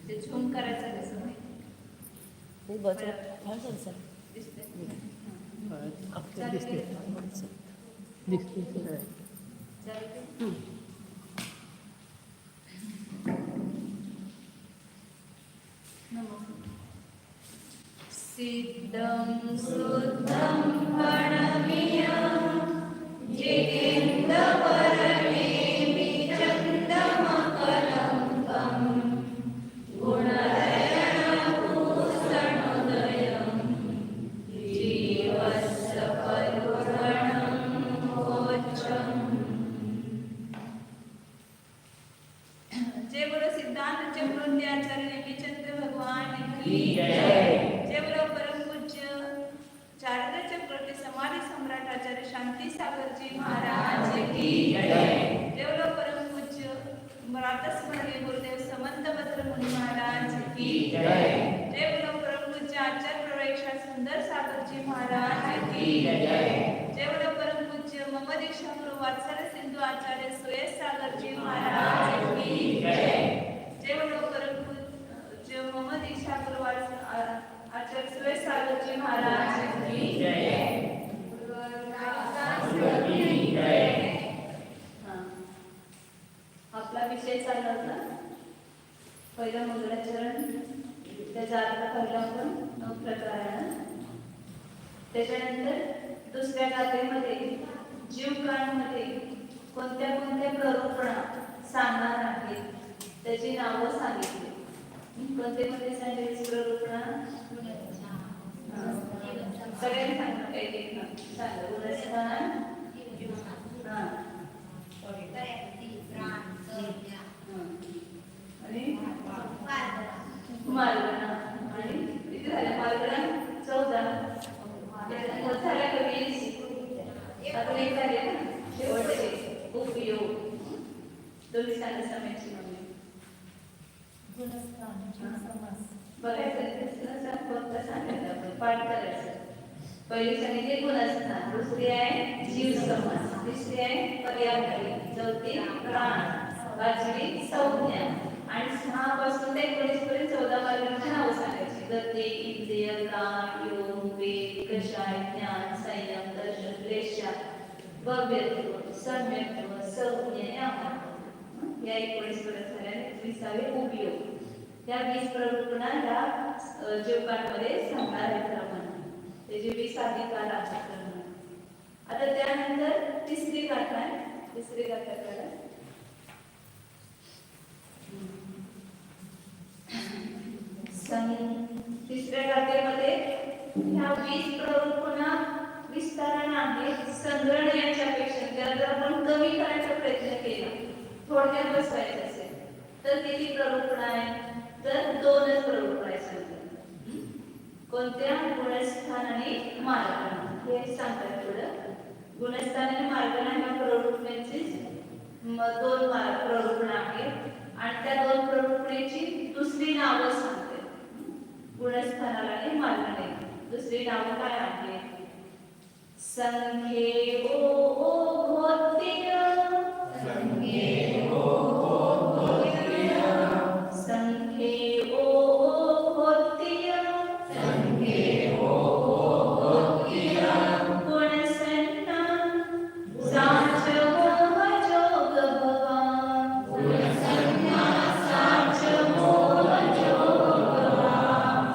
ते झूम करायचं कसं माहिती सिद्धं सुद्धं पणमीयं जितेन्द्रपरमेमि चन्दमकलङ्कं गुणरयणभूषणोदयं जीवस्य परिगणं मोक्षम्। जय बोलो सिद्धांत चक्रवर्ती आचार्य नेमिचंद्र भगवान की जय। जय बोलो परम पूज्य चारित्र चक्रवर्ती समाधि सम्राट आचार्य शांती सागर जी महाराज की जय। जय बोलो परम पूज्य स्मरणीय गुरुदेव समंत भद्र मुनि महाराज की जय। जय बोलो परम पूज्य आचार्य प्रवेशा सुंदर सागर जी महाराज की जय। जय बोलो परम पूज्य मम दीक्षा गुरु वात्सल्य सिंधु आचार्य सुरेश सागर जी महाराज की जय। जय बोलो परम पूज्य मम दीक्षा गुरु आचार्य सुरेश सागर जी महाराज की जय। आपला विषय चालला होता पहिला मंगलाचरण, त्याचा अर्थ पहिला पण नवप्रकरण, त्याच्यानंतर दुसऱ्या गाथेमध्ये जीवकांमध्ये कोणत्या कोणत्या प्ररूपणा सांगणार आहेत त्याची नावं सांगितली. कोणते कोणते सांगितले प्ररूपणा? सगळ्यांनी सांगा एक एक सांगा. गुणस्थान, आणि मार्गणा. आणि किती झाल्या मार्गणा? 14 झाल्या का? 20. आता एक झाले ना शेवटचे उपयोग. दोन्ही सांगा समयाची मम्मी. गुणस्थान, समास बघायचं फक्त सांगायचं आपण पाठ करायचं. पहिली सांगितली गुणस्थान, दुसरी आहे जीव समास, तिसरी आहे पर्यायकारी, चौथी प्राण, पाचवी संज्ञा, आणि 6 पासून ते 19 पर्यंत 14 मार्गांची नावं सांगायची. गती, इंद्रिय, प्राण, योग, वेग, कषाय, ज्ञान, संयम, दर्शन, क्लेशा, भव्यत्व, सम्यक्त्व, संज्ञा, या 19 पर्यंत झाल्या. 20 उपयोग. त्या 20 प्ररूपणा या जीवकांमध्ये सांगणार आहेत प्रमाण. त्याचे 20 अधिकार आहेत प्रमाण. आता त्यानंतर तिसरी गाथा आहे. तिसरी गाथा करा. तिसऱ्या गाथेमध्ये ह्या 20 प्ररूपणा विस्ताराने आहेत. संग्रहण्याच्या पेक्षा जर आपण कमी करायचा प्रयत्न केला, थोडक्यात बसवायचं असेल तर किती प्ररूपणा आहे? तर 2च प्ररूपणा आहे. कोणत्या? गुणस्थान आणि मार्गणा. हे सांगतात पुढं. गुणस्थान आणि मार्गणा ह्या प्ररूपणांची 2 प्ररूपणा आहेत, आणि त्या 2 प्ररूपणेची दुसरी नावं सांगते. गुणस्थानाला आणि मार्गणे दुसरी नावं काय आहेत? संख्ये ओ घोत्य, संख्ये ओ घोत्य, संख्ये ओ घोत्य, संख्ये ओ घोत्य, गुणसन्ना साच मोह जोग भगवान, गुणसन्ना साच मोह जोग भगवान,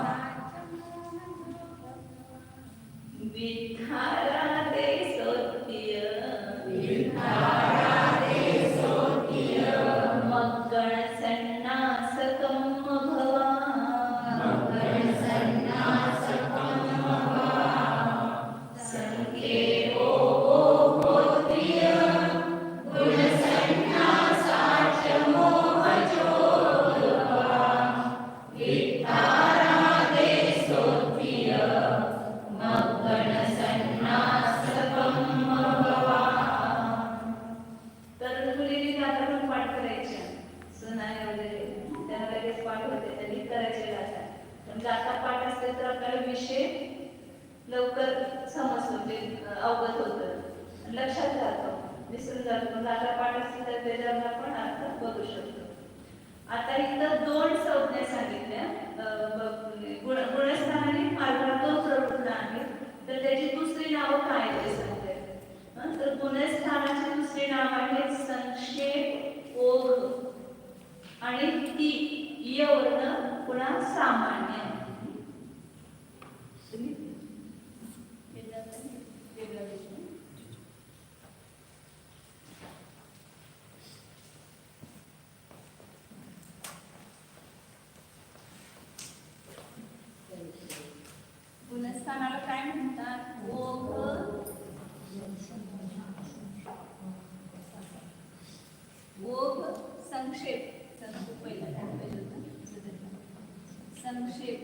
विद्धारा दे सोत्य, विद्धारा दे सोत्य, मग्गण सन्नासकं भगवान, मग्गण सन्नासकं भगवान, संख्ये ओ घोत्य, गुणसन्ना साच मोह जोग भगवान, विद्धारा दे सोत्य, मग्गण सन्नासकं भगवान. तर मुलींनी गाथा पण पाठ करायच्या. सुनाने वगैरे त्यांना लगेच पाठ होते, त्यांनी करायचे गाथा. पण गाथा पाठ असते तर आपल्याला विषय लवकर समजतो, म्हणजे अवगत होतं, लक्षात राहतो, विसरून जातो. पण गाथा पाठ असते तर त्याच्यावर आपण अर्थ बघू शकतो. आता इथं दोन संज्ञा सांगितल्या, गुणस्थान आणि मार्गणा दोन प्रवृत्त आहेत. तर त्याची दुसरी नावं काय ते सांगते. तर गुणस्थानाचे दुसरे नाव आहे संक्षेप, ओघ आणि ती य वर्ण पुन्हा सामान्य. गुणस्थानाला काय म्हणतात? ओघ, संक्षेप, संक्षेप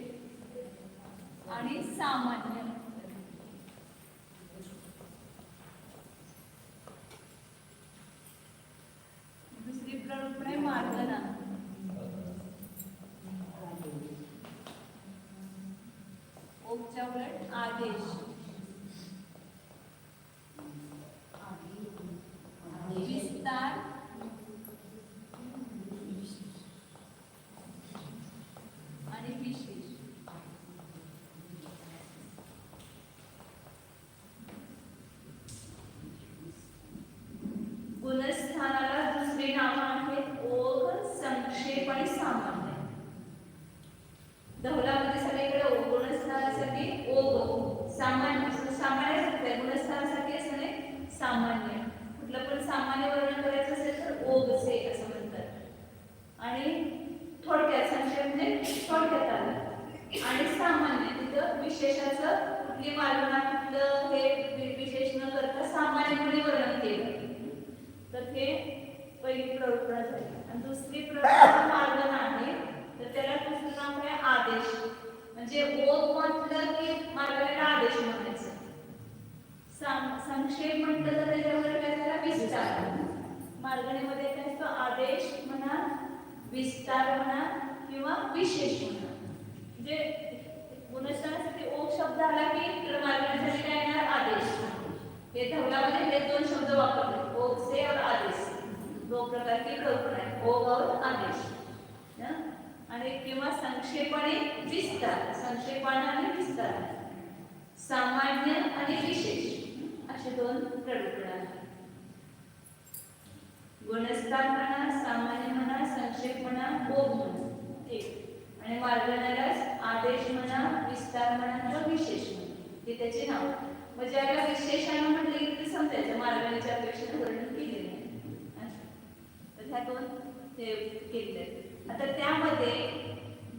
आणि सामान्य. दुसरी प्रवृत्ती आहे मार्गणा. ओघच्या उलट आदेश, विस्तार आणि विशेष. गुणस्थानाला दुसरे नाव आहेत ओघ, संक्षेप आणि सामान्य. धवलामध्ये सगळीकडे गुणस्थानासाठी ओघ, सामान्य सामान्य गुणस्थानासाठी असणे सामान्य. कुठलं पण सामान्य वर्णन करायचं असेल तर ओघ से असं म्हणतात. आणि थोडक्यात संक्षेप म्हणजे थोडक्यात आलं, आणि सामान्य तिथं विशेषाचं कुठली मार्गणा कुठलं हे विशेष न करता सामान्यपणे वर्णन केलं. तर हे पहिली प्रवृत्ती झाली. आणि दुसरी प्रवृत्ती मार्गणा आहे. तर त्याला दुसरं नाव आहे आदेश. म्हणजे ओघ म्हटलं की मार्गणेला आदेश म्हणायचं. संक्षेप म्हटलं तर त्याच्यावर काय झाला विस्तार. मार्गणेमध्ये काय असतो? आदेश म्हणा, विस्तार म्हणा किंवा विशेष म्हणा. म्हणजे गुणस्थानासाठी ओघ शब्द आला की मार्गणेसाठी काय येणार? आदेश. हे धवलामध्ये हे दोन शब्द वापरले, ओघ से और आदेश. दो प्रकार की प्रवृत्ति है, ओघ और आदेश. आणि किंवा संक्षेप आणि विस्तार, संक्षेपण आणि विस्तार, सामान्य आणि विशेष असे दोन प्रवृत्ती आहेत. गुणस्थान म्हणा, सामान्य म्हणा, संक्षेप म्हणा, ओघ म्हणा, ठीक. आणि मार्गणाला आदेश म्हणा, विस्तार म्हणा किंवा विशेष म्हणा हे त्याचे नाव. म्हणजे ज्याला विशेषाने म्हटले की ते समजायचं मार्गणाच्या अपेक्षेने वर्णन केलेले आहे. तर ह्या दोन हे केले. आता त्यामध्ये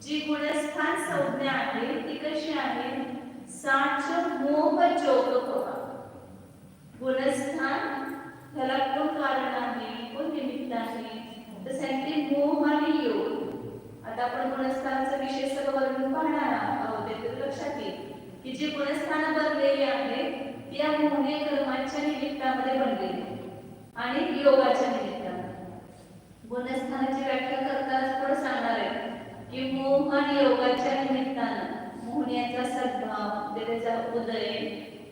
जी गुणस्थान संज्ञा आहे ती कशी आहे? साच मोह जोग होवा. गुणस्थान ह्याला कोण कारण आहे, कोण निमित्त आहे? तर सांगते मोह आणि योग. आता आपण गुणस्थानाचं विशेष वर्णन पाहणार आहोत. त्यात लक्षात येईल की जी गुणस्थानं बनलेली आहेत त्या मोहने कर्माच्या निमित्तामध्ये बनलेली आणि योगाच्या निमित्ताने. गुणस्थानाची व्याख्या करताना पुढे सांगणार आहे की मोह आणि योगाच्या निमित्तानं मोहण्याचा सद्भाव, त्याचा उदय,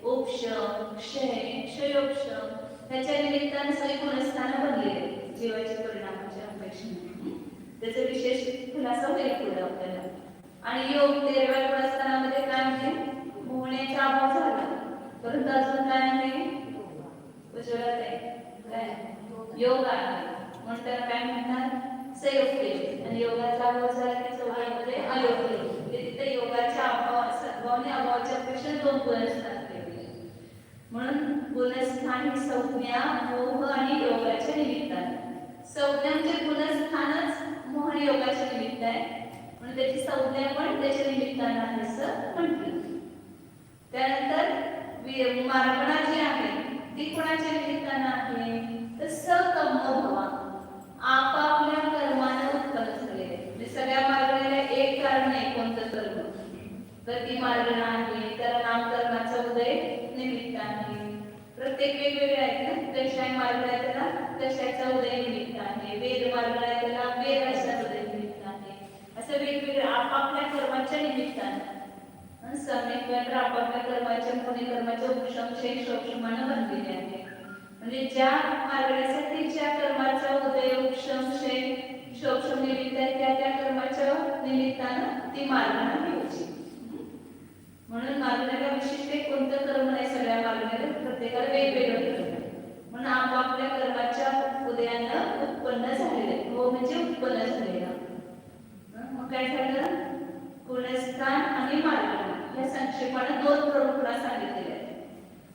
उपशम, क्षय, क्षयोपशम त्याच्या निमित्ताने सगळी गुणस्थानं बनलेली जीवाच्या परिणामाच्या अपेक्षेने. त्याचे विशेष खुलासा होईल पुढे आपल्याला. आणि योग 13व्या गुणस्थानामध्ये काय म्हणजे मोहण्याचा अभाव झाला, परंतु अजून काय आहे? उज्ज्वला काय योग आहे म्हणून त्याला काय म्हणतात? संयोग. आणि योगाचा अभाव झाला की चौघांमध्ये अयोग्य. तिथे योगाच्या अभाव सद्भावने अभावाच्या अपेक्षा दोन गुणस्थान ठेवले. म्हणून गुणस्थान ही संज्ञा मोह आणि योगाच्या निमित्ताने. संज्ञांचे गुणस्थानच मोह आणि योगाच्या निमित्त आहे म्हणून त्याची संज्ञा पण त्याच्या निमित्ताने आहे असं म्हटलं. त्यानंतर मार्गणा जी आहे ती कोणाच्या निमित्ताने आहे? तर सकम्म भवा, आपापल्या कर्माने उत्पन्न झालेले. म्हणजे सगळ्या मार्गणेला एक कारण नाही कोणतं कर्म, तर ती मार्गणा आहे. त्याला नामकरणाचा उदय निमित्त आहे. प्रत्येक वेगवेगळे आहेत ना, कशाय मार्गणा आहे त्याला कशाचा उदय निमित्त आहे. वेद मार्गणा आहे त्याला वेदाचा उदय निमित्त आहे. असं वेगवेगळे आपापल्या कर्माच्या निमित्ताने समेत आपापल्या कर्माच्या पुणे कर्माच्या उपशम क्षय क्षोक्षमानं बनलेले आहे. म्हणजे ज्या मार्गासाठी ज्या कर्माचा उदय उपशम क्षय शोभशोभ निमित्त आहे त्या कर्माच्या निमित्तानं ती मार्गणा घ्यायची. म्हणून मार्गण्याला विशिष्ट कोणतं कर्म नाही, सगळ्या मार्गण्याला प्रत्येकाला वेगवेगळं कर्म आहे. म्हणून आपापल्या कर्माच्या उदयानं उत्पन्न झालेले, हो म्हणजे उत्पन्न झालेलं. मग काय झालं, गुणस्थान आणि मार्गणा या संक्षेपाने दोन प्रमुखला सांगितलेले आहेत.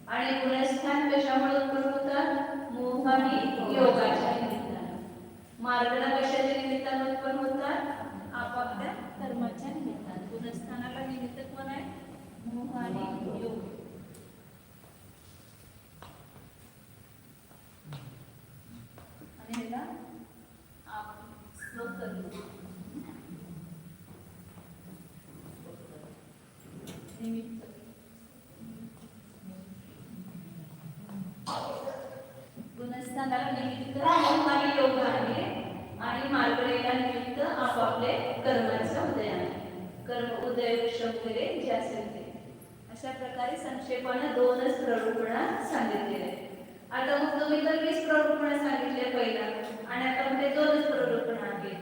आणि गुणस्थान कशामुळे उत्पन्न होतात, मोह आणि योगाच्या निमित्तानं. मार्गणा कशाच्या निमित्तानं उत्पन्न होतात, आपापल्या कर्माच्या निमित्तानं. गुणस्थानाला निमित्त कोण आहे, मोह आणि योग. आणि ह्याला श्लोक करू. गुणस्थानाला निमित्त मोह आणि योग आहे आणि मार्गणेला निमित्त आपापले कर्माचा उदय आहे. कर्म उदय वगैरे जे असेल ते अशा प्रकारे संक्षेपाने दोनच प्ररूपणा सांगितलेले आहेत. आता मग तुम्ही तर 20 प्ररूपणा सांगितले पहिला आणि आता मध्ये दोनच प्ररूपणा आहेत.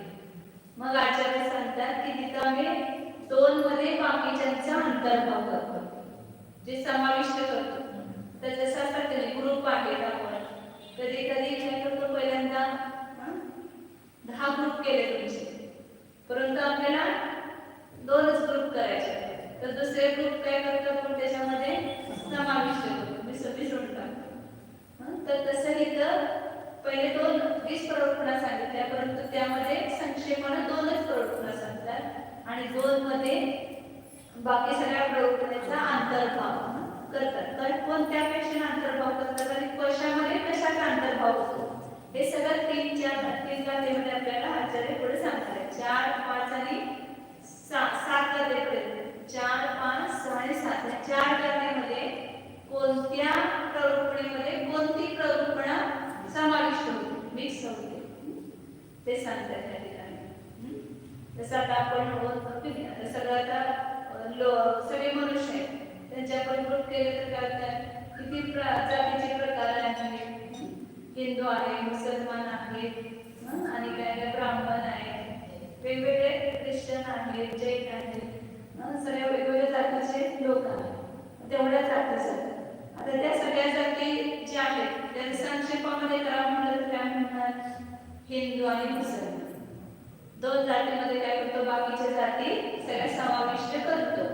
मग आचार्य सांगतात की तिथं आम्ही दोन मध्ये बाकीच्यांचा अंतर्भाव करतो, जे समाविष्ट करतो. तर जसं असतात ते ग्रुप आहेत, आपण कधी कधी काय करतो, पहिल्यांदा 10 ग्रुप केले तुमचे, परंतु आपल्याला 2च ग्रुप करायचे. तर दुसरे ग्रुप काय करतो, आपण त्याच्यामध्ये समाविष्ट करतो, विसरून टाकतो. तर तसं इथं पहिले 20 प्ररूपणा सांगितल्या, परंतु त्यामध्ये संक्षेपाने 2च प्ररूपणा सांगतात आणि 2 मध्ये बाकी सगळ्या प्ररूपणेचा अंतर्भाव करतात. तर कोणत्यापेक्षा अंतर्भाव करतात आणि कशामध्ये कशाचा अंतर्भाव होतो हे सगळं 3 जातीमध्ये आपल्याला आचार्य पुढे सांगतात. 4, 5 आणि 7 जातीपर्यंत 4, 5, 6 आणि 7 या 4 जातीमध्ये कोणत्या प्ररूपणेमध्ये कोणती प्ररूपणा समाविष्ट होते, मिक्स होते ते सांगतात त्या ठिकाणी. जसं आता आपण सगळं आता सगळे मनुष्य आहेत, त्यांच्या आपण ग्रुप केले तर काय होतात, किती जातीचे प्रकार आहेत. हिंदू आहे, मुसलमान आहेत आणि काय काय ब्राह्मण आहेत, वेगवेगळे ख्रिश्चन आहेत, जैन आहेत, सगळ्या वेगवेगळ्या जातीचे लोक आहेत. तेवढ्या जातीचं आता त्या सगळ्या जाती ज्या आहेत त्या संक्षेपामध्ये करा म्हणलं तर काय म्हणणार, हिंदू आणि मुसलमान. 2 जातीमध्ये काय करतो, बाकीच्या जाती सगळ्या समाविष्ट करतो.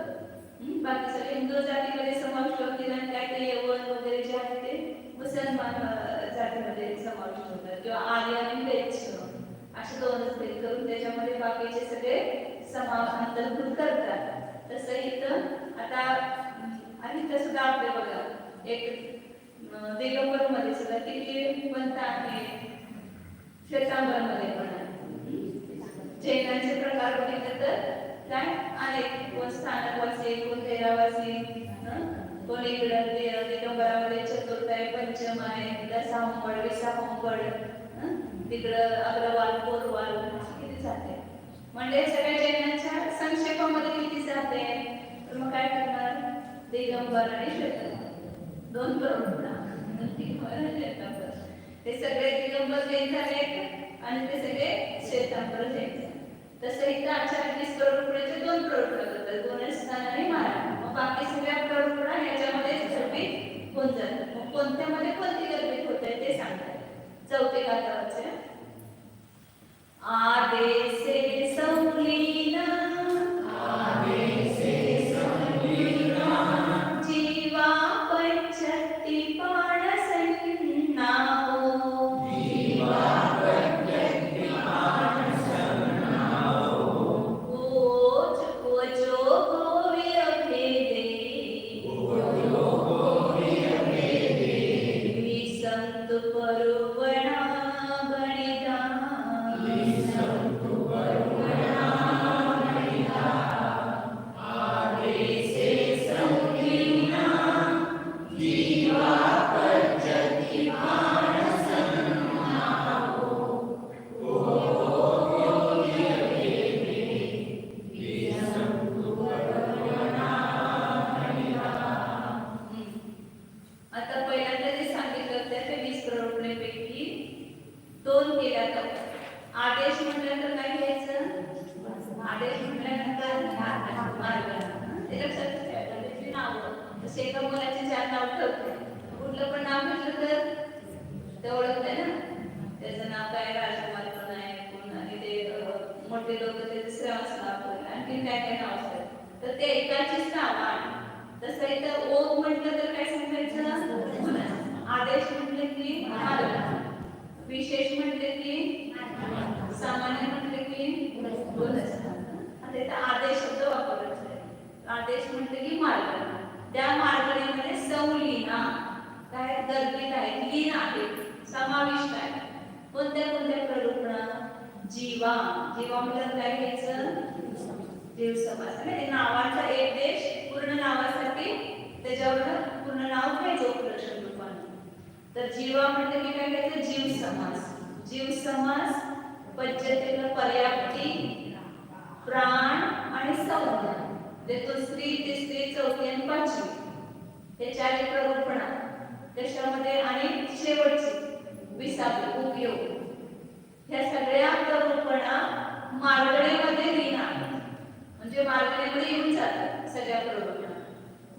बाकी सगळे हिंदू जातीमध्ये समाविष्ट होतील आणि काय ते यवन वगैरे जे आहे ते मुसलमान जातीमध्ये समाविष्ट होतात, किंवा आर्य आणि वैश्य असे 2च भेद करून त्याच्यामध्ये बाकीचे सगळे अंतर्भूत करतात. तसं इथं आता आणि तसं आपले बघा, एक दिगंबर मध्ये सुद्धा किती पंथ आहे, श्वेतांबर मध्ये पण आहे. जैनांचे प्रकार बघितले तर काय अनेक, कोण स्थानकवासी, कोण तेरावासी, कोण इकडं दिगंबरामध्ये चतुर्थ आहे, पंचम आहे, दशावंगड, विसावंगड, तिकडं अग्रवाल, पोरवाल किती जाते. म्हणजे सगळ्या जैनांच्या संक्षेपामध्ये किती जाते, तर मग काय करणार, दिगंबर आणि श्वेतांबर 2 प्ररूपणा. ते सगळे दिगंबर जैन झाले आणि ते सगळे श्वेतांबर जैन. तसं इथं आचार्य 20 प्ररूपणाचे 2 प्ररूपणा करतात, गुणस्थान आणि मार्गणा. मग बाकी सगळ्या प्ररूपणा याच्यामध्ये गर्भित होऊन जातात. मग कोणत्यामध्ये कोणती गर्भित होते ते सांगतात. 4थी गाथा वाचूया. आदेसे संलीन जीवा पंचती संत परुवणा बलिदान आदेश म्हटल्यानंतर मार्ग ते लक्षात ठेवायचं. त्याची नावं जसे एका मुलाचे 4 नाव ठेवते, कुठलं पण नाव घेतलं तर ते ओळखते ना, त्याचं नाव काय, राजकुमार कोण आहे, कोण, आणि ते मोठे लोक ते दुसऱ्याच नाव ठेवले, आणखी काय काय नाव असतात, तर ते एकाचीच नाव आहे. तसं इथं ओघ म्हटलं तर काय सांगायचं, आदेश म्हटले की मार्ग, विशेष म्हटले की सामान्य म्हटले की गुणस्थान. आता इथं आदेश शब्द वापरायचा आहे. आदेश म्हटले की मार्ग, त्या मार्गणीमध्ये संलीना काय गर्भित आहे, लीन आहे, समाविष्ट आहे. कोणत्या कोणत्या प्ररूपणा, जीवा, जीवा म्हणजे काय घ्यायचं, जीव समास. म्हणजे नावाचा एक देश पूर्ण नावासाठी त्याच्यावर पूर्ण नाव घ्यायचं उपलक्षण रूपाने. तर जीवा म्हणजे की काय घ्यायचं, जीव समास. जीव समास पद्धतीला पर्याप्ती, प्राण आणि संज्ञा, ते दुसरी, तिसरी, चौथी आणि पाचवी हे 4 प्ररूपणा त्याच्यामध्ये, आणि शेवटची 20वी उपयोग. ह्या सगळ्या प्ररूपणा मार्गणीमध्ये लीन आहेत, म्हणजे मार्गणीमध्ये येऊन जातात. सगळ्या प्ररूपणा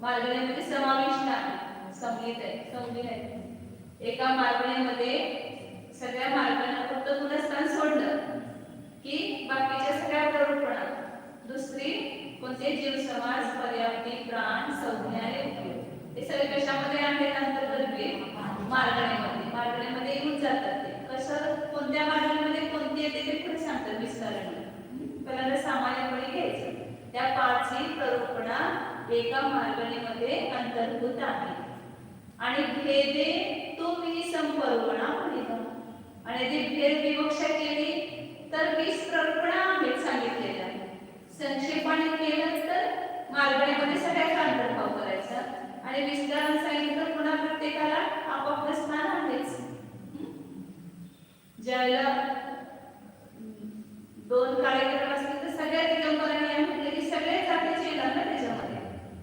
मार्गणीमध्ये समाविष्ट आहे, संहित आहे, संहित आहे. एका मार्गणीमध्ये सगळ्या मार्गांना फक्त गुणस्थान सोडलं की बाकीच्या सगळ्या प्ररूपणा, दुसरी कोणते, जीव समास, पर्याप्ती, प्राण, संज्ञा आणि उपयोग, हे सगळे कशामध्ये आहेत, अंतर्गत मार्गणीमध्ये. मार्गणीमध्ये येऊन जातात. ते कसं, कोणत्या मार्गणीमध्ये कोणती येते ते पण सांगतात विस्ताराने. पहिल्यांदा सामान्यपणे घ्यायचं, त्या 5ही प्ररूपणा एका मार्गणीमध्ये अंतर्भूत आहे. आणि भेदे तुम्ही संपरूपणा म्हणता, आणि ती भेद विवक्षा केली तर 20 प्ररूपणा आहेत सांगितलेल्या. संक्षेपाने केलं तर मार्गणीमध्ये सगळ्याचा अंतर्भाव करायचा, आणि विस्ताराने सांगितलं तर पुन्हा प्रत्येकाला आपापलं स्थान आहेच. ज्याला 2 कार्यक्रम असतील तर सगळ्या दिगंबरांनी म्हटलं की सगळे जातीचे येणार ना त्याच्यामध्ये.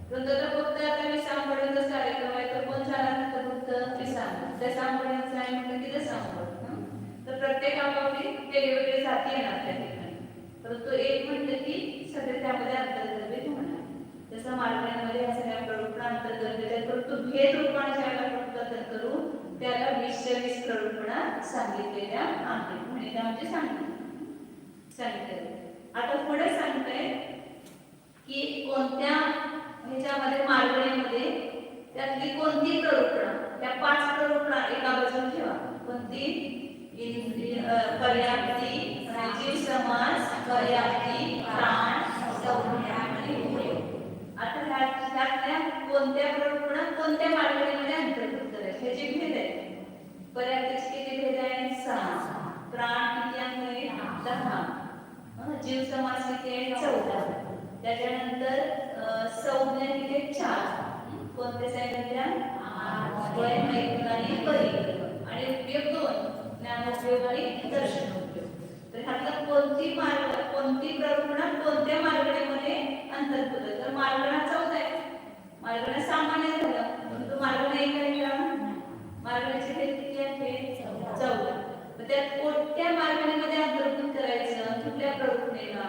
फक्त आता विसांबळीचाच कार्यक्रम आहे तर कोण झाला, तर फक्त विसांबळ, दशांबळीचा आहे म्हटलं की दशांबळ. तर प्रत्येक आपापली वेगवेगळी जाती येणार त्या ठिकाणी, परंतु एक म्हटलं की सगळे त्यामध्ये अंतर्गत होणार. जसं मार्गणीमध्ये ह्या सगळ्या प्ररूपणा अंतर्गत आहेत, परंतु भेद रूपाने ज्याला रूपांतर करू त्याला 20 प्ररूपणा सांगितलेल्या आहेत, म्हणजे त्या म्हणजे सांगितलेले. आता पुढे सांगताय की कोणत्या ह्याच्यामध्ये मार्गणीमध्ये त्यातली कोणती प्ररूपणा, त्या 5 प्ररूपणा एका बाजूला ठेवा. कोणती, पर्याप्ती, जीव समास, पर्याप्ती, प्राण, संज्ञा आणि उपयोग. आता ह्यातल्या कोणत्या प्ररूपणा कोणत्या मार्गणीमध्ये अंतर्भूत करायचे, ह्याचे भेद आहेत. पर्याप्तीचे किती भेद आहेत, 6. प्राण किती आहे, 10. जीव समास किती आहे, 14. त्याच्यानंतर संज्ञा किती आहे, 4. कोणते सांगितल्या, वय, मैथुन आणि परिकल्पना, आणि उपयोग 2, ज्ञानोपयोग आणि दर्शन उपयोग. तर ह्यातला कोणती प्ररूपणा कोणत्या मार्गणीमध्ये अंतर्भूत आहे, तर मार्गणा 14 आहे. मार्गणा सामान्य झालं, परंतु मार्गणा एक आहे का, मार्गणाचे भेद किती आहेत, 14. त्यात कोणत्या मार्गणीमध्ये अंतर्भूत करायचं, कुठल्या प्ररूपणेला,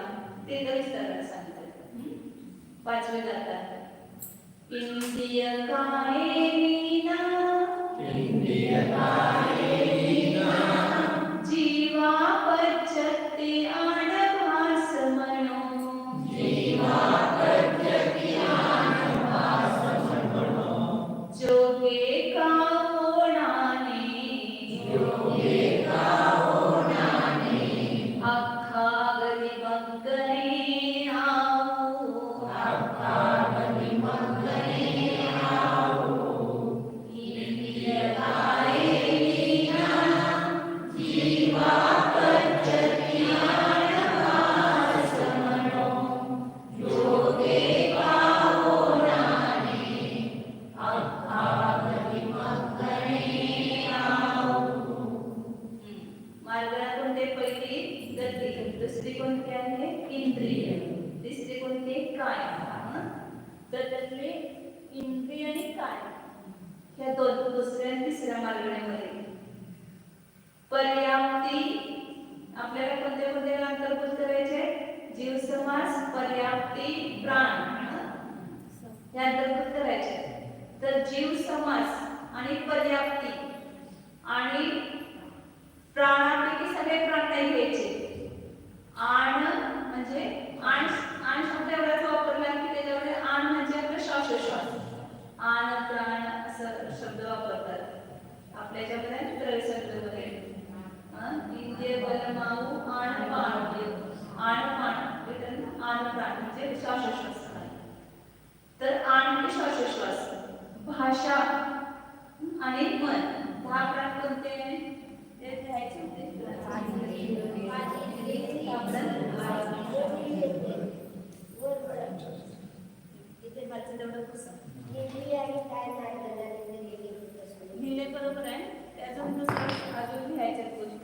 ते तर विस्ताराने सांगतात. 5वे जातात, इंद्रिय कायेना, जीवा पच्यते आणभास मनो, जोगे का होणाने, अख्खा गदी मंगने आऊ, इंद्रिय कायेना, जीवा पच्यते आणभास मनो, जोगे का होणाने, अख्खा गदी मंगने आऊ. मार्गणा कोणते, पहिली गती, दुसरी कोणती आहे, इंद्रिय, तिसरी कोणती, काय. तर त्यातले इंद्रिय आणि काय ह्या दुसऱ्या आणि तिसऱ्या मार्गणीमध्ये पर्याप्ती आपल्याला कोणत्या कोणत्या अंतर्भूत करायचे, जीव जीव समास पर्याप्ती प्राण हे अंतर्गत करायचे. तर जीव समास आणि पर्याप्ती आणि प्राणापैकी सगळे प्राण नाही घ्यायचे. आण म्हणजे आण शब्द एवढाच वापरला की त्याच्यामध्ये आण म्हणजे आपलं श्वासोश्वास, आण प्राण असं शब्द वापरतात आपल्या याच्यामध्ये प्रवेशब्द वगैरे. इंद्रिय बलमाऊ आण पाण, आण पाण आण प्राण म्हणजे श्वासोश्वास. तर आण की श्वासोश्वास, भाषा आणि मन, 10 प्राण कोणते ते लिहायचे होते. लिहिले बरोबर आहे. त्याच्यानुसार अजून लिहायच्या गोष्टी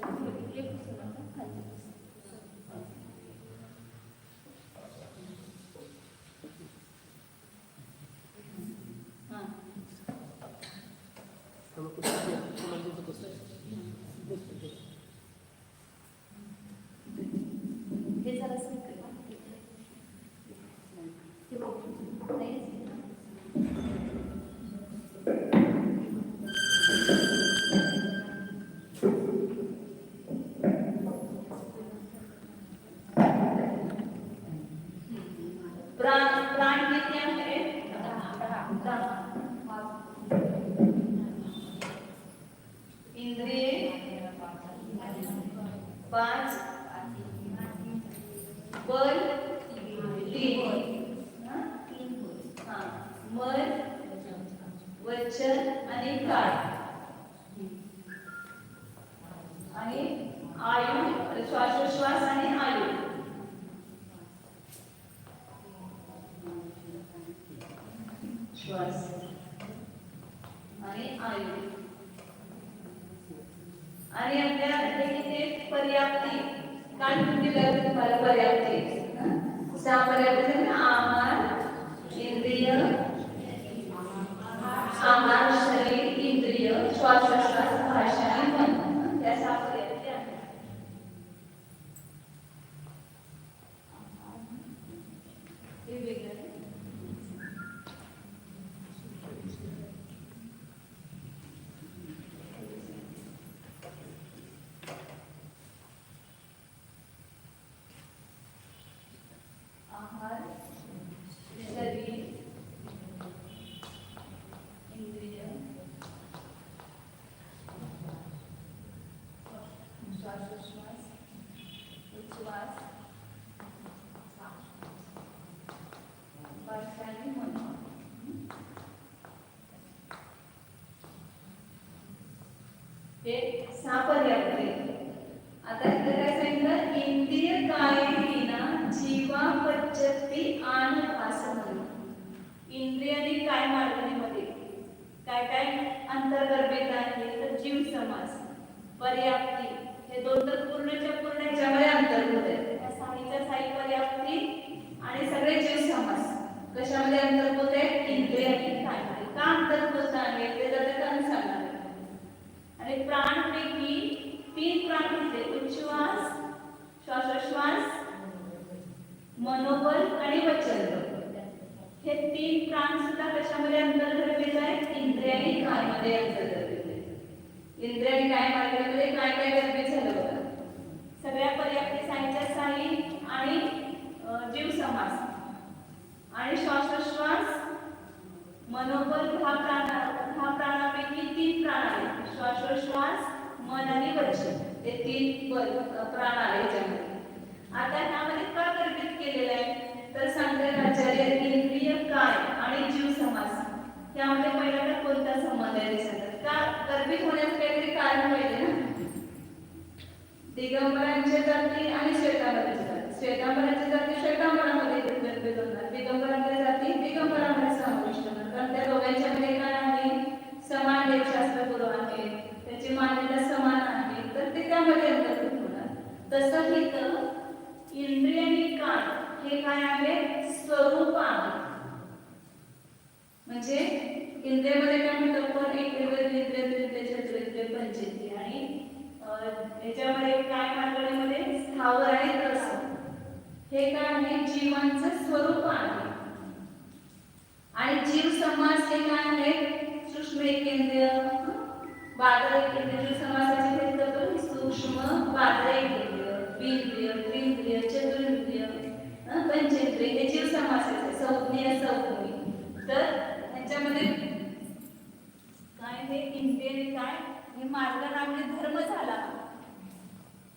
हे जरा प्राण किती आहे? 10. इंद्रिय 5, बल 3, मन, वचन आणि काळ आणि आयु, श्वासोश्वास आणि आयु. श्वास आणि आयु आणि आपल्या किती पर्याप्ती काय दिलं तुम्हाला? पर्याप्ती 6 पर्याप्ती आहार, इंद्रिय, आहार, शरीर, इंद्रिय, श्वासोश्वास, भाषा आणि मन. त्या 6 पर्याप्ती आहेत. हे वेगळं आहार, शरीर, इंद्रिय, श्वासोश्वास, उच्छ्वास, भाषा आणि मन. हे 6 पर्याप्ती. आता इथे काय सांगितलं? इंद्रिय काय जीवा पच्चत्ती आण भासमन. इंद्रियाने काय मार्गामध्ये काय काय अंतर्गर्भित आहे? तर जीव समास, पर्याप्ती हे 2 तर पूर्णच्या पूर्ण याच्यामध्ये अंतर्भूत आहे. साईच्या साई पर्याप्ती आणि सगळे जीव समास कशामध्ये अंतर्भूत आहे? इंद्रियाने काय का अंतर्भूत आहे ते जरा सांगणार. आणि प्राणपैकी 3 प्राण घेतले: उच्छ्वास, श्वासोश्वास, मनोबल आणि वचन. हे 3 प्राण सुद्धा कशामध्ये अंतर्गर्भित आहेत? इंद्रियाने काय मध्ये अंतर्गर्भित आहेत. इंद्रियाने काय मार्गामध्ये काय काय गर्भित झालं बघा. सगळ्या पर्याप्ती साईच्या साई आणि जीव समास आणि श्वासोश्वास, मनोबल 10 प्राणापैकी 3 प्राण आहेत. श्वासोश्वास, मन आणि वचन हे 3 प्राण आले याच्यामध्ये. आता ह्यामध्ये का गर्भित केलेलं आहे? तर सांगतात आचार्य इंद्रिय काय आणि जीव समास यामध्ये पहिल्यांदा कोणता संबंध आहे ते सांगतात. का गर्भित होण्याचं काहीतरी कारण पाहिजे ना. दिगंबरांच्या जाती आणि श्वेतांबरांच्या जाती. श्वेतांबरांच्या जाती श्वेतांबरामध्ये गर्भित होणार, दिगंबरांच्या जाती दिगंबरामध्ये समाविष्ट होणार. कारण त्या दोघांच्यामध्ये काय आहे? समान देवशास्त्र गुरु आहे, त्याची मान्यता समान आहे, तर ते त्यामध्ये अंतर्भूत होणार. तसं ही तर इंद्रियाने काय हे काय आहे? स्वरूप आहे. म्हणजे इंद्रियामध्ये काय म्हणतो आपण? इंद्रिय पंचेंद्रिय आणि याच्यामध्ये काय मार्गामध्ये स्थावर आणि तत्सम हे काय जीवांचं स्वरूप आहे. आणि जीव समास हे काय आहे? सूक्ष्म एकेंद्रिय, बाह्य एकेंद्रिय. जीव समासाचे भेद करतो सूक्ष्म, बाह्य एकेंद्रिय, द्विंद्रिय, त्रिंद्रिय, चतुर्ंद्रिय, पंचेंद्रिय. हे जीव समासाचे संज्ञेय सौम्य. तर ह्याच्यामध्ये काय हे इंद्रिय काय हे मार्ग नामने धर्म झाला,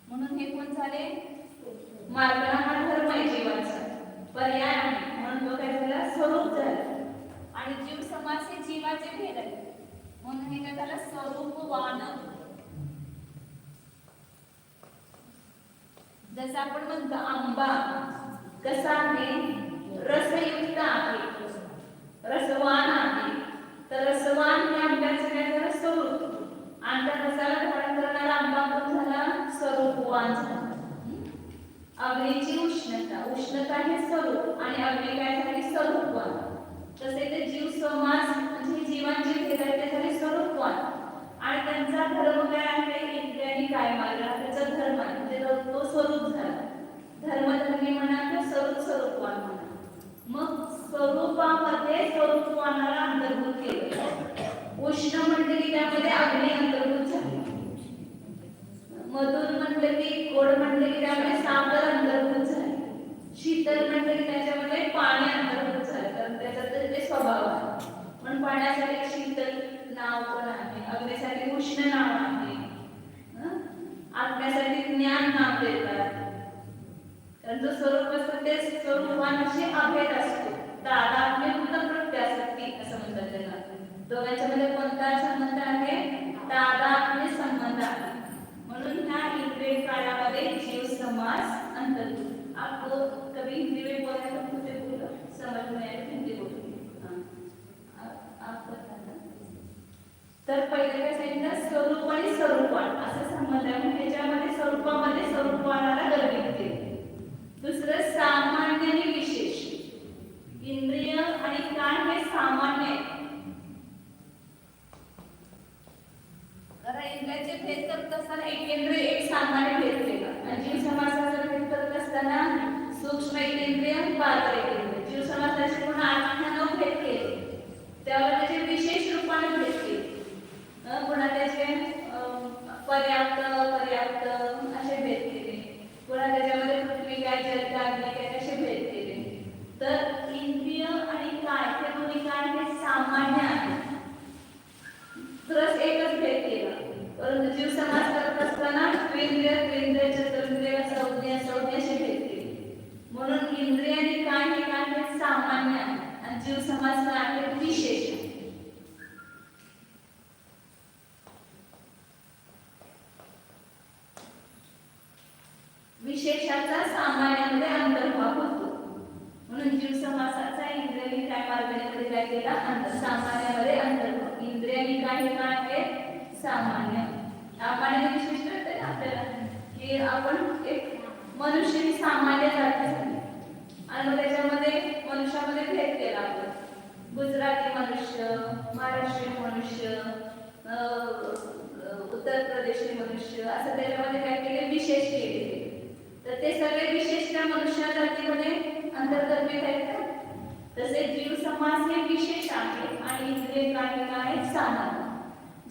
म्हणून हे कोण झाले? मार्ग हा धर्म आहे जीवाचा, पर्याय आहे म्हणून तो काय झाला? स्वरूप झाला. आणि जीव समास हे जीवाचे भेद आहे म्हणून हे काय झालं? स्वरूपवान. जसं आपण म्हणतो आंबा कसा आहे? रसयुक्त आहे, रसवान आहे. तर रसवान हे आंब्याचं काय झालं? स्वरूप. आणि त्या रसाला धारण करणारा आंबा पण झाला स्वरूपवान झाला. अग्नीची उष्णता, उष्णता हे स्वरूप आणि अग्नी काय झाली? स्वरूपवान. तसे ते जीव समास म्हणजे जीवांचे भेद आहेत ते झाले स्वरूपवान. आणि त्यांचा धर्म काय आहे? इंद्रियांनी काय मारला त्याचा धर्म आहे, म्हणजे तो स्वरूप झाला. धर्मधर्मी म्हणा किंवा स्वरूपवान म्हणा. मग स्वरूपामध्ये स्वरूपवानाला अंतर्भूत केलं. उष्ण म्हटलं की त्यामध्ये अग्नी अंतर्भूत झाली. मधुर म्हटलं की, गोड म्हटलं की त्यामध्ये साखर अंतर्भूत झाली. शीतल म्हटलं की त्याच्यामध्ये पाणी अंतर्भूत झालं, कारण त्याचा ते स्वभाव आहे. पण पाण्यासाठी शीतल नाव पण आहे, अग्नीसाठी उष्ण नाव आहे, आत्म्यासाठी ज्ञान नाव देतात. कारण जो स्वरूप असतो ते स्वरूपांशी अभेद असतो. तादात्म्य प्रत्यासक्ती असं म्हणतात त्याला. दोघांच्या मध्ये कोणता संबंध आहे? तादात्म्य संबंध आहे. म्हणून ह्या इंद्रिय काळामध्ये जीव समास अंतर्भूत. आपको कभी हिंदी में बोला है तो मुझे बोलो, समझ में आए हिंदी बोलो. आप बताना. तर पहिले काय सांगितलं? स्वरूप आणि स्वरूपवान असा संबंध आहे. ह्याच्यामध्ये स्वरूपामध्ये स्वरूपवानाला गरजेचे केले. दुसरं सामान्य आणि विशेष. इंद्रिय आणि कान हे सामान्य आहे. इंद्रियाचे भेद करत असताना एकेंद्रिय एक सामान्य भेद केला. आणि जीव समासाचा भेद करत असताना सूक्ष्म एकेंद्रिय, बाह्य एकेंद्रिय. जीव समासाचे पुन्हा 8-9 भेद केले. त्यावर त्याचे विशेष रूपाने भेद केले. पुन्हा त्याचे पर्याप्त पर्याप्त असे भेद केले. पुन्हा त्याच्यामध्ये पृथ्वी काय, जल काय, अग्नी काय असे भेद केले. तर इंद्रिय आणि काय हे दोन्ही काय हे सामान्य आहे. तरच एकच भेद केला. परंतु जीव समास करत असताना द्विंद्रिय, त्रिंद्रिय, चतुर्ंद्रिय, संज्ञेय असे भेद केले. म्हणून इंद्रिय आणि काय हे सामान्य आहे आणि जीव समास काय आहे? विशेष. विशेषाचा सामान्यामध्ये अंतर्भाव होतो. म्हणून जीव समासाचा इंद्रिय काय मार्गाने काय केला? सामान्यामध्ये अंतर्भाव. इंद्रिय आणि काय आहे? सामान्य. सामान्य विशेष कळते ना आपल्याला की आपण एक मनुष्य ही सामान्य जाती झाली आणि मग त्याच्यामध्ये मनुष्यामध्ये भेद केला. आपण गुजराती मनुष्य, महाराष्ट्रीय मनुष्य, उत्तर प्रदेशी मनुष्य असं त्याच्यामध्ये काय केले? विशेष केले. तर ते सगळे विशेष त्या मनुष्य जातीमध्ये अंतर्गत आहेत का? तसे जीव समास हे विशेष आहे आणि इंद्रिय काय सामान्य.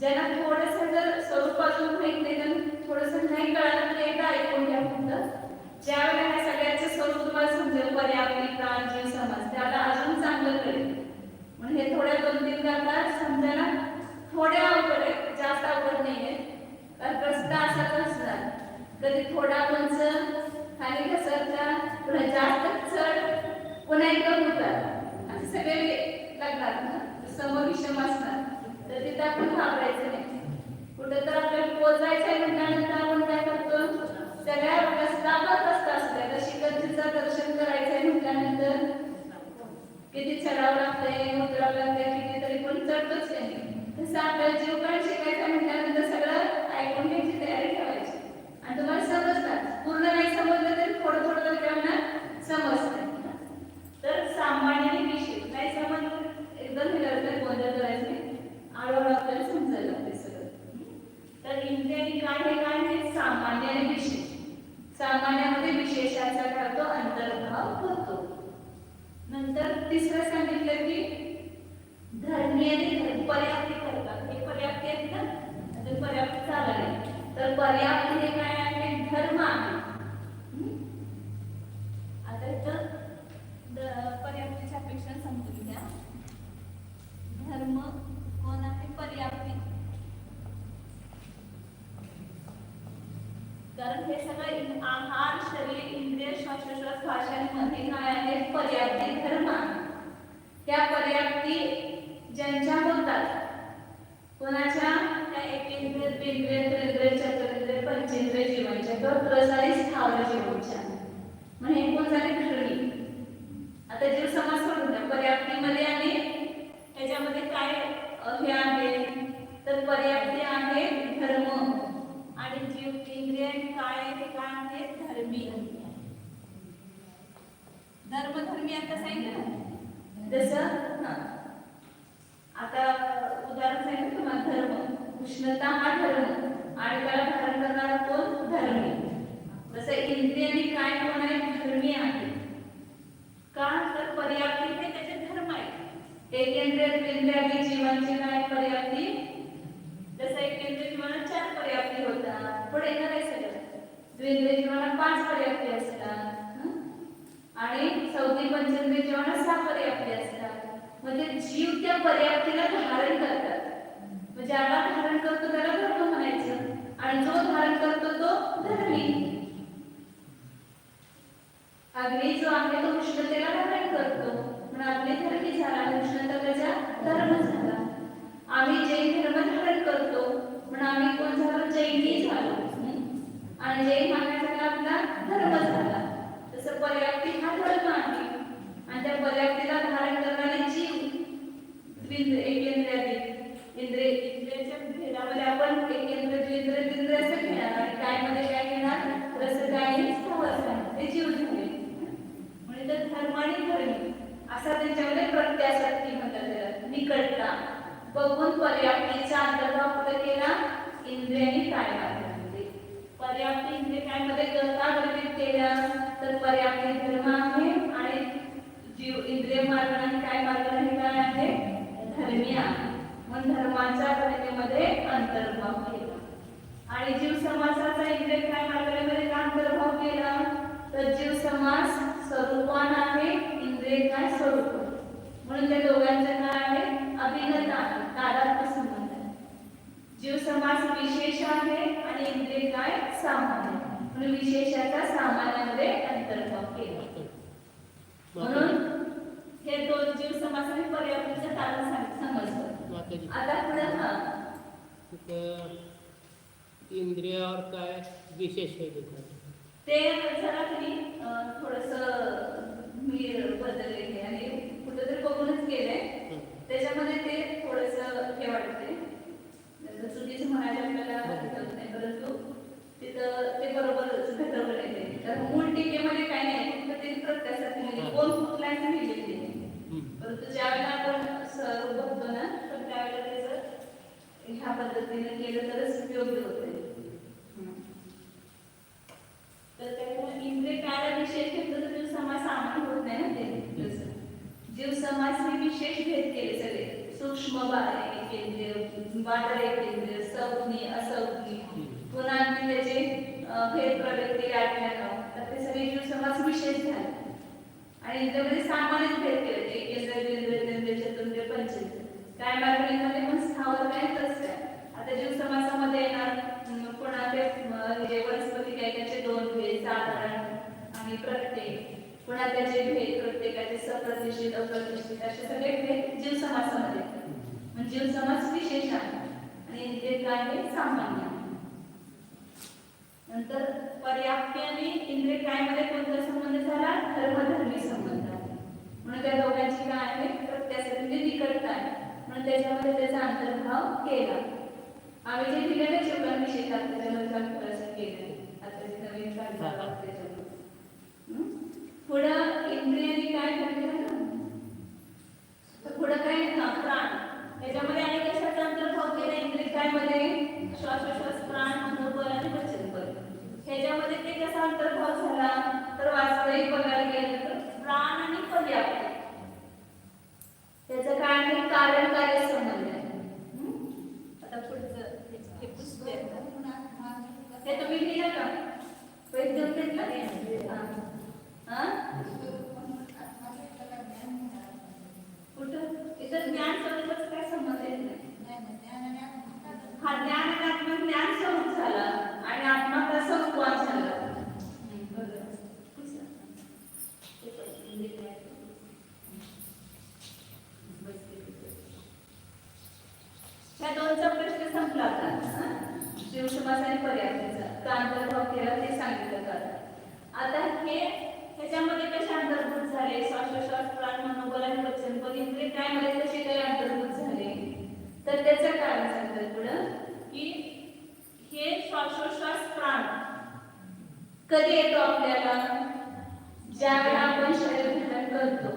ज्यांना थोडंसं जर स्वरूपातून माहित नाही, तर थोडंसं नाही कळलं तर एकदा ऐकून घ्या फक्त. ज्यावेळेला ह्या सगळ्याचं स्वरूप तुम्हाला समजेल, पर्यावरण, प्राण, जीव समास, त्याला अजून चांगलं कळेल. म्हणून हे थोड्या 2-3 गाथा समजायला थोड्या अवघड आहे, जास्त अवघड नाही आहे. रस्ता असाच असणार, कधी थोडा उंच खाली घसरता, पुन्हा जास्त चढ, पुन्हा एकदम उतार, असे सगळे लागणार ना. सम विषम असणार तर तिथे आपण घाबरायचं नाही. कुठं तर आपल्याला पोचायचं आहे म्हटल्यानंतर आपण काय करतो? सगळ्या रस्त्यावर रस्ता असते तर शिखरजीचं दर्शन करायचं आहे म्हटल्यानंतर किती चढावं लागतंय, उतरावं लागतंय, कितीतरी पण चढतोच नाही. तसं आपल्याला जीव पण शिकायचं म्हटल्यानंतर सगळं ऐकून घ्यायची तयारी ठेवायची आणि तुम्हाला समजणार. पूर्ण नाही समजलं तरी थोडं थोडं तरी त्यांना समजतं. तर सामान्य आणि विशेष नाही समजलं एकदम हे करता गोंधळ करायचं नाही, आळवळ आपल्याला समजायला लागते सगळं. तर इंद्रिय आणि काय हे सामान्य आणि विशेष. सामान्यामध्ये विशेषाचा काय होतो? अंतर्भाव होतो. नंतर तिसरं सांगितलं की धर्मी आणि पर्याप्ती करतात. हे पर्याप्ती आहेत ना, अजून पर्याप्त झालं नाही. तर पर्याप्ती हे काय आहे? धर्म आहे. आता इथं पर्याप्तीच्या अपेक्षा समजून घ्या. धर्म कोण आहे? पर्याप्ती. कारण हे सगळं आहार, शरीर, इंद्रिय, श्वासोच्छ्वास, भाषांमध्ये काय आहे? पर्याप्ती धर्म. त्या पर्याप्ती ज्यांच्या होतात, कोणाच्या? त्या एकेंद्रिय, द्विंद्रिय, त्रिंद्रिय, चतुर्ंद्रिय, पंचेंद्रिय जीवांच्या किंवा प्रसारी स्थावर जीवांच्या. म्हणजे हे कोण झाले? धर्मी. आता जीव समास करून द्या. पर्याप्तीमध्ये आणि ह्याच्यामध्ये काय हे आहे? तर पर्याप्ती आहे धर्म आणि जीव इंद्रिय काय आहे? ते काय आहे? धर्मी. धर्मधर्मी आता सांगितलं. जसं आता उदाहरण सांगितलं तुम्हाला. धर्म, उष्णता हा धर्म आणि त्याला धारण करणारा कोण? धर्मी. तसं इंद्रियाने काय कोण आहे? धर्मी आहे. का? तर पर्याप्ती हे त्याचे धर्म आहे. एकेंद्रिय, द्विंद्रिय जीवांची काय पर्याप्ती? जसं एकेंद्रिय जीवांना 4 पर्याप्ती होतात. पुढे येणार आहे सगळं. द्विंद्रिय जीवांना 5 पर्याप्ती असतात आणि चौथी पंचेंद्रिय जीवांना 6 पर्याप्ती असतात. म्हणजे जीव त्या पर्याप्तीला धारण करतात. म्हणजे ज्याला धारण करतो त्याला धर्म म्हणायचं आणि जो धारण करतो तो धर्मी. अग्नी जो आहे तो उष्णतेला धारण करतो म्हणून अग्नी धर्मी झाला आणि उष्णता त्याचा धर्म झाला. आम्ही जैन धर्म धारण करतो म्हणून आम्ही कोण झालो? जैनी झालो आणि जैन मानण्याचा आपला धर्म झाला. तसं पर्याप्ती हा धर्म आहे आणि त्या पर्याप्तीला धारण करणारे जीव इंद्रियाच्या भेदामध्ये आपण एकेंद्रिय, द्विंद्रिय, त्रिंद्रिय असं घेणार आणि काय मध्ये काय घेणार? रस काय? ते जीव झाले. म्हणजे तर धर्म आणि धर्मी असा त्यांच्यामध्ये प्रत्यासक्ती म्हणतात त्याला, निकटता. बघून पर्याप्तीचा अंतर्भाव कुठे केला? इंद्रियांनी काय मार्गामध्ये. पर्याप्ती इंद्रिय काय मध्ये का गृहीत केल्या? तर पर्याप्ती धर्म आहे आणि जीव इंद्रिय मार्गाने काय मार्गाने काय आहे? धर्मी आहे. म्हणून धर्माच्या घटनेमध्ये अंतर्भाव केला. आणि जीव समासाचा इंद्रिय काय मार्गाने का अंतर्भाव केला? तर जीव समास स्वरूपान आहे, इंद्रिय काय? स्वरूप. म्हणून त्या दोघांचं काय आहे? अभिन्नता आहे, तादात्म्य संबंध आहे. जीव समास विशेष आहे आणि इंद्रिय काय? सामान्य. म्हणून विशेषाचा सामान्यामध्ये अंतर्भाव केला. म्हणून हे दोन जीव समास आणि पर्याप्तीचं कारण समजतं. आता पुढे इंद्रिय और काय विशेष है ते जरा तरी थोडंसं मी बदलले आणि कुठेतरी बघूनच गेलंय. त्याच्यामध्ये ते थोडंसं हे वाटते, चुकीचं म्हणायला आपल्याला हरकत नाही, परंतु तिथं ते बरोबरच घडवलं आहे. तर मूळ टीकेमध्ये काय नाही, फक्त ते प्रत्यासाठी म्हणजे कोण कुठल्याचं लिहिलेले नाही. परंतु ज्यावेळेला आपण बघतो ना तर त्यावेळेला त्याचं ह्या पद्धतीने केलं तरच योग्य होते. तर त्यामुळे इंद्रिय काय विशेष घेतलं तर जीव समास सामान्य होत नाही ना. ते जीव समास हे विशेष भेद केले सगळे. सूक्ष्म बारीक इंद्रिय, बारीक इंद्रिय, संज्ञी, असंज्ञी, पुन्हा त्याचे भेद प्रगती व्याख्यान, तर ते सगळे जीव समास विशेष झाले. आणि इंद्रियामध्ये सामान्यच भेद केले. एकेंद्रिय, द्विंद्रिय, त्रिंद्रिय, चतुर्ंद्रिय, पंचेंद्रिय. काय मार्गामध्ये पण स्थावर काय तसं काय. आता जीव समासामध्ये येणार पुन्हा ते वनस्पती काय त्याचे 2 भेद, साधारण आणि प्रत्येक. पुन्हा त्याचे भेद प्रत्येकाचे सप्रतिष्ठित, अप्रतिष्ठित असे सगळे भेद जीव समासामध्ये. म्हणजे जीव समास विशेष आहे आणि इंद्रिय काय आहे? सामान्य. नंतर पर्याप्ती आणि इंद्रिय काय मध्ये कोणता संबंध झाला? धर्मधर्मी संबंध आहे. म्हणून त्या दोघांची काय आहे? प्रत्यासाठी म्हणजे निकटता आहे. म्हणून त्याच्यामध्ये त्याचा अंतर्भाव केला. आम्ही जे दिलेले जीवनाविषयी त्याच्यामध्ये थोडंसं केलं. आता जे नवीन काय झालं त्याच्यामध्ये पुढं इंद्रियांनी काय केलं? पुढं काय? प्राण. त्याच्यामध्ये आणि कशाचा अंतर्भाव केला? इंद्रिय काय मध्ये? श्वासोच्छ्वास, प्राण, मनोबल आणि वचनबल. ह्याच्यामध्ये ते कसा अंतर्भाव झाला? तर वास्तविक बघायला गेलं तर प्राण आणि पर्याप्ती कारण कार्य संबंध आहे. आता पुढचं हे पुस्तक हे तुम्ही लिहिलं का? पैसे देऊन घेतलं? हा? कुठं? इथं ज्ञान सोबतच काय संबंध येत नाही. हा ज्ञान आणि आत्मा ज्ञान स्वरूप झाला आणि आत्मा कसा उपवास झाला. ह्या दोनचा प्रश्न संपला आता. शिवसमास आणि पर्याप्तीचा का अंतर्भाव केला ते सांगितलं जातं. आता हे ह्याच्यामध्ये कसे अंतर्भूत झाले? श्वासोश्वास प्राण मनोबल आणि वचन पण इंद्रिय काय मध्ये कसे काय अंतर्भूत झाले? तर त्याचं कारण सांगतात पुढं की हे श्वासोश्वास प्राण कधी येतो आपल्याला? ज्यावेळेला आपण शरीर धारण करतो.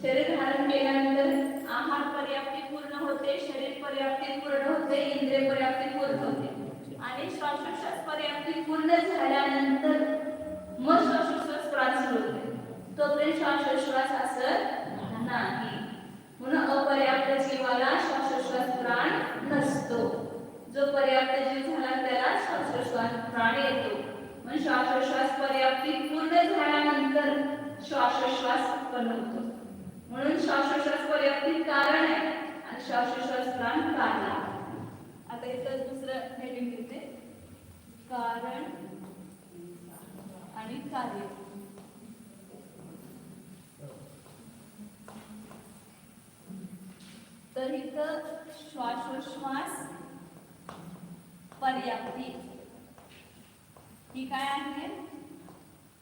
शरीर धारण केल्यानंतर आहार पर्याप्ती पूर्ण होते, शरीर पर्याप्ती पूर्ण होते, इंद्रिय पर्याप्ती पूर्ण होते आणि श्वासोश्वास पर्याप्ती पूर्ण झाल्यानंतर मग श्वासोश्वास प्राण सुरू होते. तोपर्यंत श्वासोश्वास असत नाही. म्हणून अपर्याप्त जीवाला श्वासोश्वास प्राण नसतो. जो पर्याप्त जीव झाला त्याला श्वासोश्वास प्राण येतो. म्हणून श्वासोश्वास पर्याप्ती पूर्ण झाल्यानंतर श्वासोश्वास उत्पन्न होतो. म्हणून श्वासोश्वास पर्याप्ती कारण आहे आणि श्वासोश्वास प्राण कार्य. आता इथं दुसरं हेडिंग घेते, कारण आणि कार्य. तर इथं श्वासोश्वास पर्याप्ती ही काय आहे?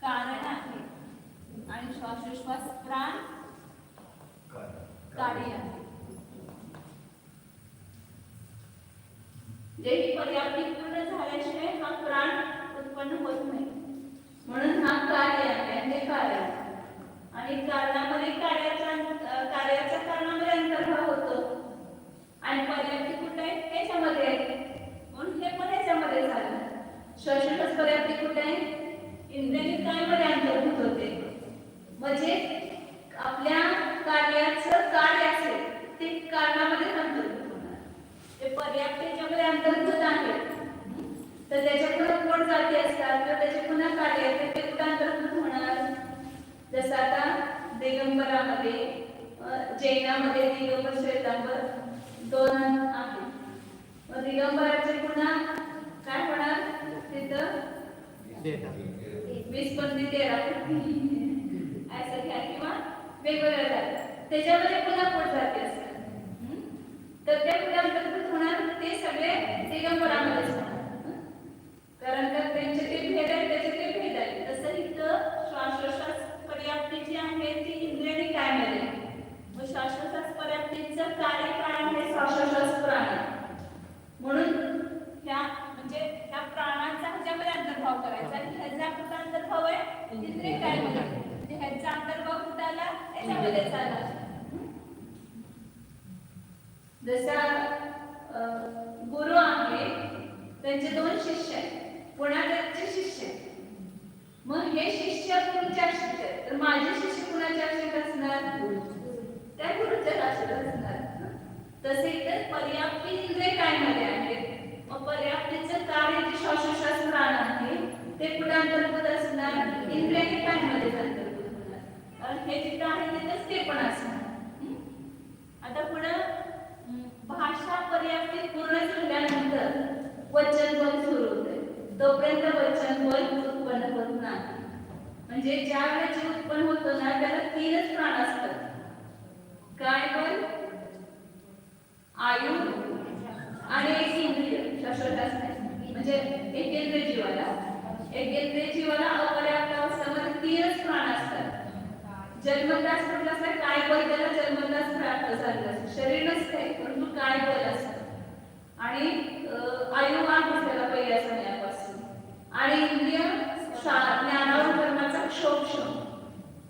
कारण आहे आणि श्वासोश्वास प्राण कार्य आहे. जे ही पर्याप्ती पूर्ण झाल्याशिवाय हा प्राण उत्पन्न होत नाही. म्हणून हा कार्य आहे आणि हे कार्य आहे. आणि कारणामध्ये कार्याचा कारणामध्ये अंतर्भाव होतो आणि पर्याप्ती कुठे आहे? ह्याच्यामध्ये आहे. म्हणून हे पण ह्याच्यामध्ये झालं. श्वासोश्वास पर्याप्ती कुठे आहे? इंद्रिय काय मध्ये अंतर्भूत होते. म्हणजे आपल्या कार्याचं कार्य असेल ते कारणामध्ये अंतर्भूत होणार. ते पर्याप्त याच्यामध्ये अंतर्भूत आहे तर त्याच्या पुन्हा कोण जाती असतात तर त्याचे पुन्हा कार्य आहे ते कुठे अंतर्भूत होणार? जसं आता दिगंबरामध्ये जैनामध्ये दिगंबर श्वेतांबर दोन आहेत. मग दिगंबराचे पुन्हा काय होणार? तिथं 20-13 असं घ्या किंवा वेगवेगळ्या जाती. त्याच्यामध्ये पुन्हा कोण जाती असतात तर ते कुठे अंतर्भूत होणार? ते सगळे दिगंबरामध्येच होणार. कारण का त्यांचे ते भेद आहेत, त्याचे ते भेद आहेत. तसं इथं श्वासोश्वास पर्याप्ती जी आहे ती इंद्रिय काय मध्ये. मग श्वासोश्वास पर्याप्तीचं कार्य काय आहे? श्वासोश्वास प्राण. म्हणून ह्या म्हणजे ह्या प्राणांचा ह्याच्यामध्ये अंतर्भाव करायचा आणि ह्याचा कुठं अंतर्भाव आहे? इंद्रिय काय मध्ये. म्हणजे ह्याचा अंतर्भाव कुठं आला? याच्यामध्ये आला. जसा गुरु आहे त्यांचे 2 शिष्य आहेत. पुण्याचे शिष्य आहेत. मग हे शिष्य तुमच्या शिष्य आहेत तर माझे शिष्य कुणाच्या आश्रित असणार? त्या गुरुच्या आश्रित असणार. तसे इथे पर्याप्ती इंद्रिय काय मध्ये आहेत. मग पर्याप्तीचं कार्य जे श्वासोश्वास प्राण आहे ते कुठे अंतर्भूत असणार? इंद्रिय काय मध्ये अंतर्भूत होणार. कारण हे जिथं आहे तिथेच ते पण असणार. आता पुढं भाषा पर्याप्ती पूर्ण झाल्यानंतर वचन बल सुरू होते. तोपर्यंत वचन बल उत्पन्न होत नाही. म्हणजे ज्या वेळेस उत्पन्न होतो ना त्याला 3च प्राण असतात. काय बल? आयु आणि एक इंद्रिय श्वासोश्वास नाही. म्हणजे एक इंद्रिय जीवाला अपर्याप्त अवस्थेमध्ये 3च प्राण असतात. जन्मताच म्हटलं असं काय बल त्याला जन्मताच प्राप्त झालेलं असतं. शरीर नसते परंतु काय बल असतं. आणि आयुमान त्याला पहिल्या समयापासून. आणि इंद्रिय ज्ञानावर कर्माचा क्षोभ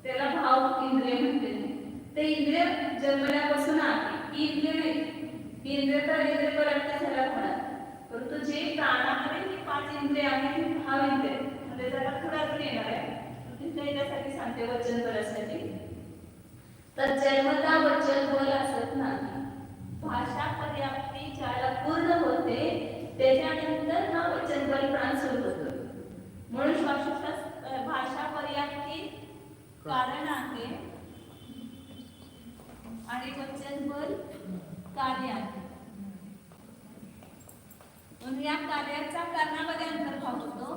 त्याला भाव इंद्रिय म्हणते. ते इंद्रिय जन्मल्यापासून आहे. ही इंद्रिय नाही. ही इंद्रिय तर इंद्रिय पर्याप्त झाल्या होणार. परंतु जे प्राणामध्ये ही 5 इंद्रिय आहेत ही भाव इंद्रिय म्हणजे त्याला थोडा अजून येणार आहे. त्यासाठी सांगते वचन बलासाठी. तर जन्मता वचन बल असत नाही. भाषा पर्याप्ती ज्याला पूर्ण होते त्याच्यानंतर हा वचनबल प्राण सुरू होतो. म्हणून श्वासोच्छ्वास भाषा पर्याप्ती कारण आहे आणि वचनबल कार्य आहे. म्हणून या कार्याचा कारणामध्ये अंतर्भाव होतो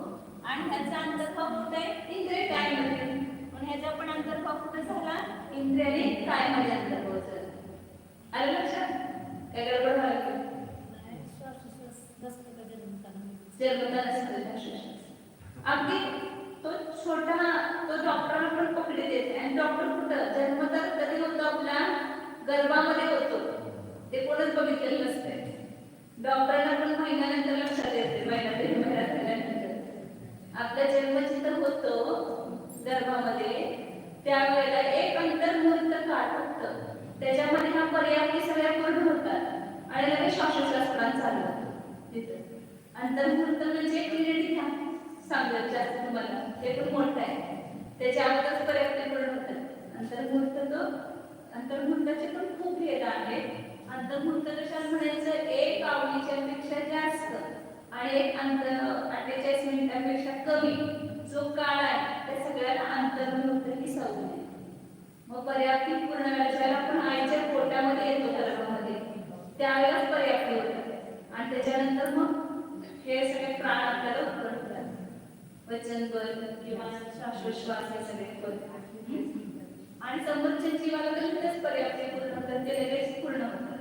आणि ह्याचा अंतर्भाव कुठे इंद्रिय कायमध्ये. म्हणून ह्याचा पण अंतर्भाव कुठे झाला इंद्रिय आणि कायमध्ये अंतर्भाव झाला. आलं लक्षात? काय गडबड झाली? अगदी तो छोटा तो डॉक्टरला पण पकडी देते आणि डॉक्टर कुठं जन्मतात कधी होतो आपल्या गर्भामध्ये होतो ते कोणच बघितलेलं नसते. डॉक्टरला पण महिन्यानंतर लक्षात येते महिन्यात झाल्यानंतर आपला जन्म जिथं होतो गर्भामध्ये त्यावेळेला एक अंतर्मुहूर्त काळ फक्त त्याच्यामध्ये हा पर्याप्ती सगळ्या पूर्ण होतात आणि लगेच श्वासोच्छ्वास प्राण चालू होतो तिथं. अंतर्मुहूर्त म्हणजे एक मिनिट घ्या सांगत जास्त तुम्हाला ते पण मोठं आहे त्याच्या अगोदरच पर्याप्ती पूर्ण होतात. अंतर्मुहूर्ताचे पण खूप भेद आहेत. अंतर्मुहूर्त कशाला म्हणायचं एक आवडीच्या पेक्षा जास्त आणि एक 48 मिनिटांपेक्षा कमी जो काळ आहे त्या सगळ्याला अंतर्मुहूर्त ही संज्ञा आहे. मग पर्याप्ती पूर्ण वेळेला आपण आईच्या पोटामध्ये येतो गर्भामध्ये त्यावेळेला पर्याप्ती होते आणि त्याच्यानंतर मग हे सगळे प्राण आपल्याला उत्पन्न होतात. वचनबल किंवा श्वासोच्छ्वास हे सगळे होतात आणि समोरच्या जीवाला लगेच पर्याप्ती पूर्ण होतात ते लगेच पूर्ण होतात.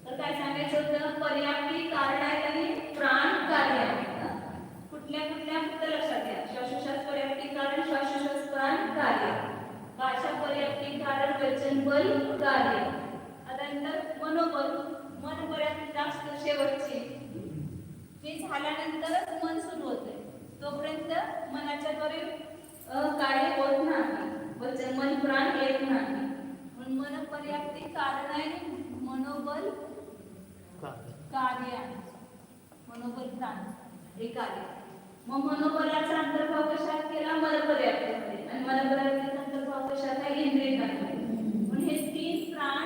तर काय सांगायचं होतं पर्याप्ती कारण आहे आणि प्राण कार्य आहे. कुठल्या फक्त लक्षात घ्या श्वासोच्छ्वास पर्याप्ती कारण श्वासोच्छ्वास प्राण कार्य भाषा पर्याप्ती कारण वचनबल कार्य. आता नंतर मनोबल मन पर्याप्ती जास्त शेवटची हे झाल्यानंतरच मन सुरू होते तोपर्यंत मनाच्या द्वारे कार्य होत नाही वचन मन प्राण येत नाही. म्हणून मन पर्याप्ती कारण आहे मनोबल कार्य आहे. मनोबल प्राण हे कार्य. मग मनोबलाचा अंतर्भाव कशात केला मनपर्याप्तीमध्ये आणि मनपर्याप्तीचा अंतर्भाव कशात आहे इंद्रियांमध्ये. म्हणून हे तीन प्राण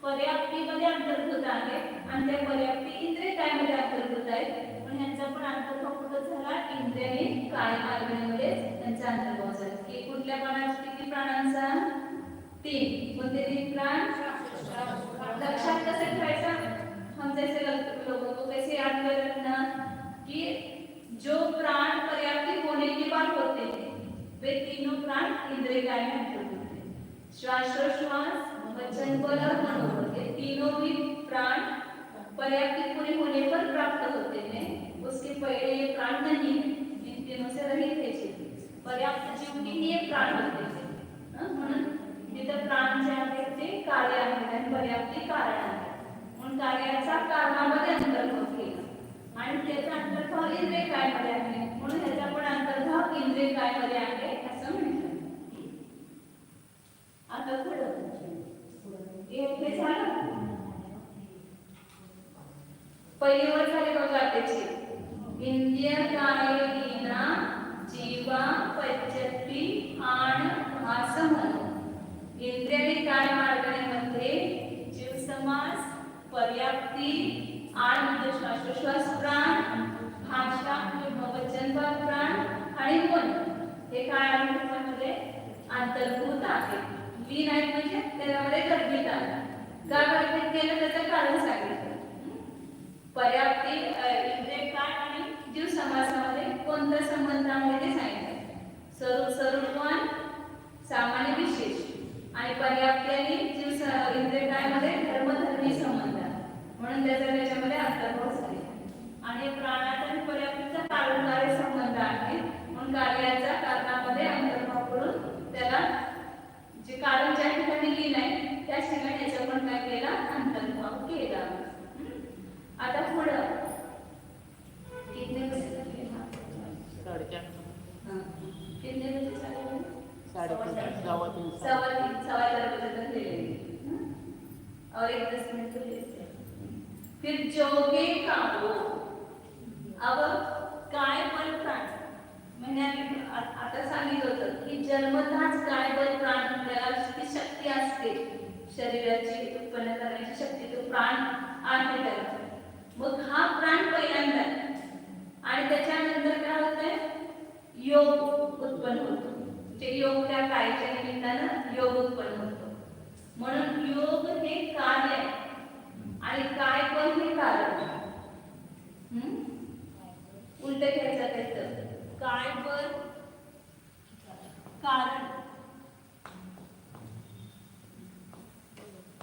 पर्याप्तीमध्ये अंतर्भूत आहे आणि त्या पर्याप्ती इंद्रिय कायमध्ये अंतर्भूत आहेत. पण ह्यांचा पण अंतर्भाव कुठं झाला इंद्रिय आणि काय मार्गामध्ये त्यांचा अंतर्भाव झाला. की कुठल्या प्राणांचा किती प्राणांचा 3 कोणते 3 प्राण लक्षात कसं ठेवायचं हम जैसे लोगों को कैसे याद कर रखना कि जो प्राण पर्याप्ति होने के बाद होते हैं वे तीनों प्राण इंद्रिय काय में अंतर्भूत हैं. श्वासोच्छ्वास वचनबल और मनोबल ये तीनों भी प्राण पर्याप्ति पूरी होने पर प्राप्त होते हैं. उसके पहले ये प्राण नहीं है इन तीनों से रहित है. पर्याप्त जीव की ये प्राण होते हैं म्हणून तिथं प्राण जे आहेत ते कार्य आहेत आणि पर्याप्ती कारण आहे. म्हणून कार्याचा कारणामध्ये अंतर्भाव केला आणि त्याचा अंतर्भाव इंद्रिय कायमध्ये आहे. म्हणून ह्याचा पण अंतर्भाव इंद्रिय कायमध्ये आहे असं म्हणतात. आता पुढं हे झालं पहिली वर झाली बघा त्याची इंद्रिय कायेना जीवा पच्यती आण असं म्हणून इंद्रिय आणि काय मार्गामध्ये जीव समास पर्याप्ती आण म्हणजे श्वासोच्छ्वास प्राण भाषा किंवा वचनबल प्राण आणि मन हे काय आहे त्याच्यामध्ये अंतर्भूत आहे. लीन आहेत म्हणजे त्याच्यामध्ये गर्भित आहे. का गर्भित केलं त्याचं कारण सांगितलं. पर्याप्ती इंद्रिय काय आणि जीव समासामध्ये कोणत्या संबंधामध्ये सांगितलं. स्वरूपवान सामान्य विशेष आणि पर्याप्ती आणि जीव इंद्रिय कायमध्ये धर्मधर्मी संबंध म्हणून त्याच्यामध्ये अंतर्भाव झाले आणि प्राणाचा आणि पर्याप्तीचा कारणकार्य संबंध आहे. म्हणून कार्याचा कारणामध्ये अंतर्भाव करून त्याला जे कारण ज्या ठिकाणी लिहिलं आहे त्या ठिकाणी याचा पण काय केला अंतर्भाव केला. आता पुढं कितने बजे तक लेना 4:30 कितने बजे चालू 3:30 4:15 बजे तक ले लेंगे और 10 मिनट तो लेते हैं. फिर जोगे काबू अब काय बल प्राण म्हणजे आता सांगितलं होतं की जन्मताच काय बल प्राण त्याला ती शक्ती असते शरीराची उत्पन्न करण्याची शक्ती तो प्राण आहे त्याला. मग हा प्राण पहिल्यांदा आणि त्याच्यानंतर काय होतंय योग उत्पन्न होतो. म्हणजे योग त्या कायच्या निमित्तानं योग उत्पन्न होतो. म्हणून योग हे कार्य आहे आणि काय पण हे कारण. उलट घ्यायचं त्याचं काय पण कारण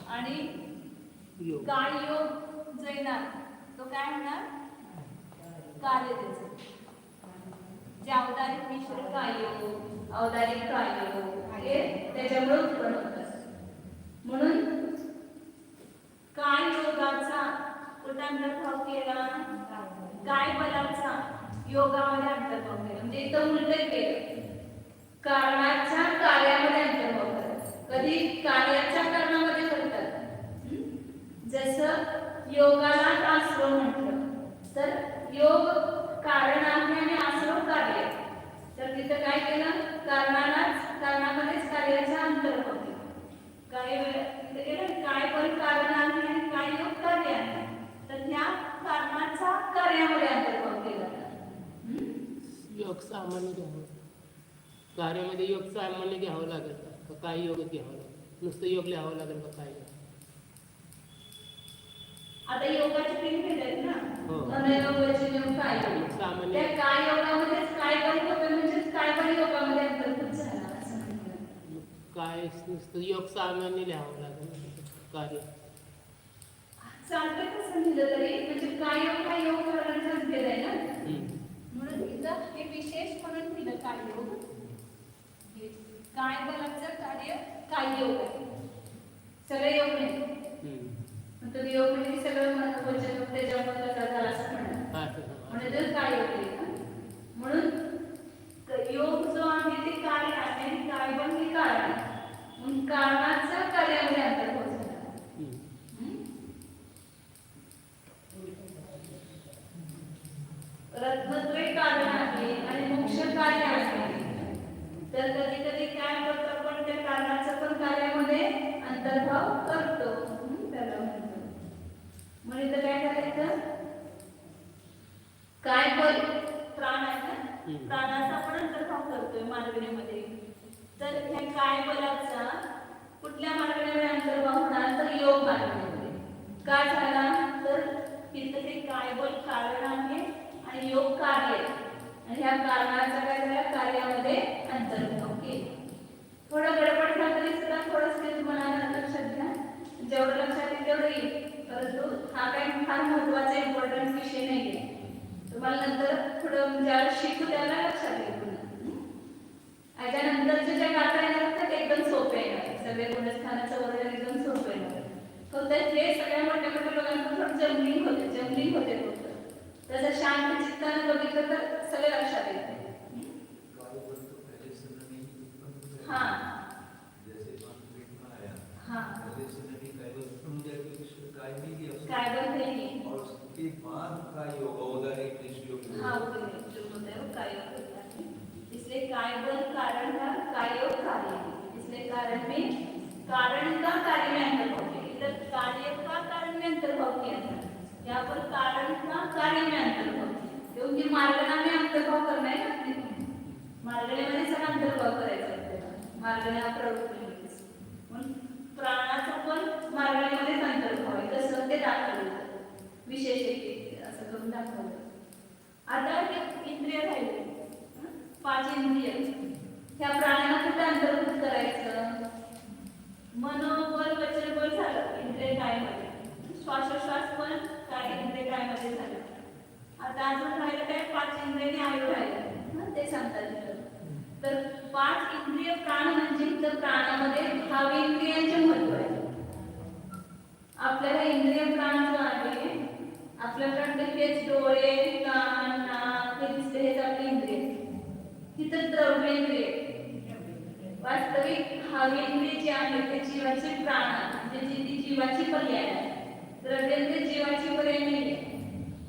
आणि काय योग जो येणार तो काय होणार कार्य त्याचं. जे औदारिक मिश्र कायोग औदारिक कायोग हे त्याच्यामुळे उत्पन्न होतात. म्हणून काय योगाचा अंतर्भाव केला काय बलाचा योगामध्ये अंतर्भाव केला. म्हणजे इथं उलट केलं कारणाच्या कार्यामध्ये अंतर्भाव करतात. कधी कार्याच्या कारणामध्ये करतात. जसं योगाला आश्रम म्हटलं तर योग कारण आहे आणि आश्रम कार्य. तर तिथं काय केलं कारणामध्येच कार्याचा अंतर्भाव केला. काय तिथं केलं काय पण कारण आहे आणि काय योग कार्य आहे. तर ह्या कारणाचा कार्यामध्ये अंतर्भाव केला. योग सामान्य घ्यावं कार्यामध्ये योग सामान्य घ्यावं लागेल का काय योग घ्यावं लागेल नुसतं योग लिहावं लागेल का काय. आता योगाचे तीन भेट आहेत ना मनयोग वचन काय सामान्य त्या काय योगामध्येच काय पण होतं म्हणजे काय पण योगामध्ये अंतर्भूत झाला असं म्हणतात. काय नुसतं योग सामान्य लिहावं लागेल कार्य चालतं कसं लिहिलं तरी म्हणजे काय योग हा योग करण्याचाच भेद आहे ना. म्हणून इथं हे विशेष म्हणून दिलं काय योग काय बलाचं कार्य काय योग आहे. सगळे योग नाही तर योग म्हणजे सगळं वचन त्याच्यामध्ये झाला असं म्हणतात. म्हणजे काय योग आहे. म्हणून योग जो आहे ते कार्य आहे आणि काय पण हे कारण आहे. म्हणून कारणाचा कार्यामध्ये अंतर्भाव झाला. रत्नद्वय कारण आहे आणि मोक्ष कार्य आहे. तर कधी कधी काय करतो आपण त्या कारणाचा पण कार्यामध्ये अंतर्भाव करतो त्याला म्हणतो. म्हणजे तर काय करायचं काय बल प्राण आहे ना प्राणाचा आपण अंतर्भाव करतोय मार्गणीमध्ये. तर ह्या काय बलाचा कुठल्या मार्गणीमध्ये अंतर्भाव होणार तर योग मार्गणीमध्ये. काय झाला तर तिथं ते काय बल कारण आहे आणि योग कार्य आणि ह्या कारणाचा काय झाला कार्यामध्ये अंतर्भाव केला. थोडं गडबड झालं तरी सुद्धा थोडंसं तुम्हाला लक्षात घ्या. जेवढं लक्षात येईल तेवढं येईल. परंतु हा काही फार महत्त्वाचा इम्पॉर्टंट विषय नाही आहे. तुम्हाला नंतर थोडं ज्याला शिकू त्याला लक्षात येईल. याच्यानंतरच्या ज्या गाथा येणार तर एकदम सोपे येणार. सगळे गुणस्थानाचं वर्णन एकदम सोपं येणार. फक्त हे सगळ्या मोठ्या मोठ्या लोकांना थोडं जमलिंग होते फक्त. तसं शांत चित्तानं बघितलं तर सगळे लक्षात येते. हाँ हाँ काय बनते और उसके बाद का योग औदारिक निष्योग हाँ वो जो होता है वो काय योग होता है. इसलिए काय बल कारण का काय योग कार्य. इसलिए कारण में कारण का कार्य में अंतर्भाव किया. इधर कार्य का कारण में अंतर्भाव किया था. यहाँ पर कारण का कार्य में अंतर्भाव किया. क्योंकि मार्गणा में अंतर्भाव करना है ना. मार्गणेमध्ये सगळा अंतर्भाव करायचा आपल्याला. मार्गणा प्रवृत्तीमध्ये म्हणून प्राणाचा पण मार्गणेमध्ये अंतर्भाव आहे. कसं ते दाखवलं विशेष एक असं करून दाखवलं. आता इंद्रिय राहिले 5 इंद्रिय. ह्या प्राण्याला कुठं अंतर्भूत करायचं. मनोबल वचन बल झालं इंद्रिय कायमध्ये. श्वासोश्वास पण काय इंद्रिय कायमध्ये झालं. आता अजून राहिलं काय 5 इंद्रियाने आयु राहिलं ते सांगतात. तर 5 इंद्रिय प्राण म्हणजे तर प्राणामध्ये भावेंद्रियांचे महत्व आहे. आपल्याला इंद्रिय प्राण जो आहे आपल्याकडे हेच डोळे कान नाक हे दिसते हेच आपले इंद्रिय. तिथं द्रव्येंद्रिय वास्तविक भावेंद्रिय जे आहे ते जीवाचे प्राण म्हणजे जी जीवाची पर्याय आहे. द्रव्येंद्रिय जीवाची पर्याय नाही आहे.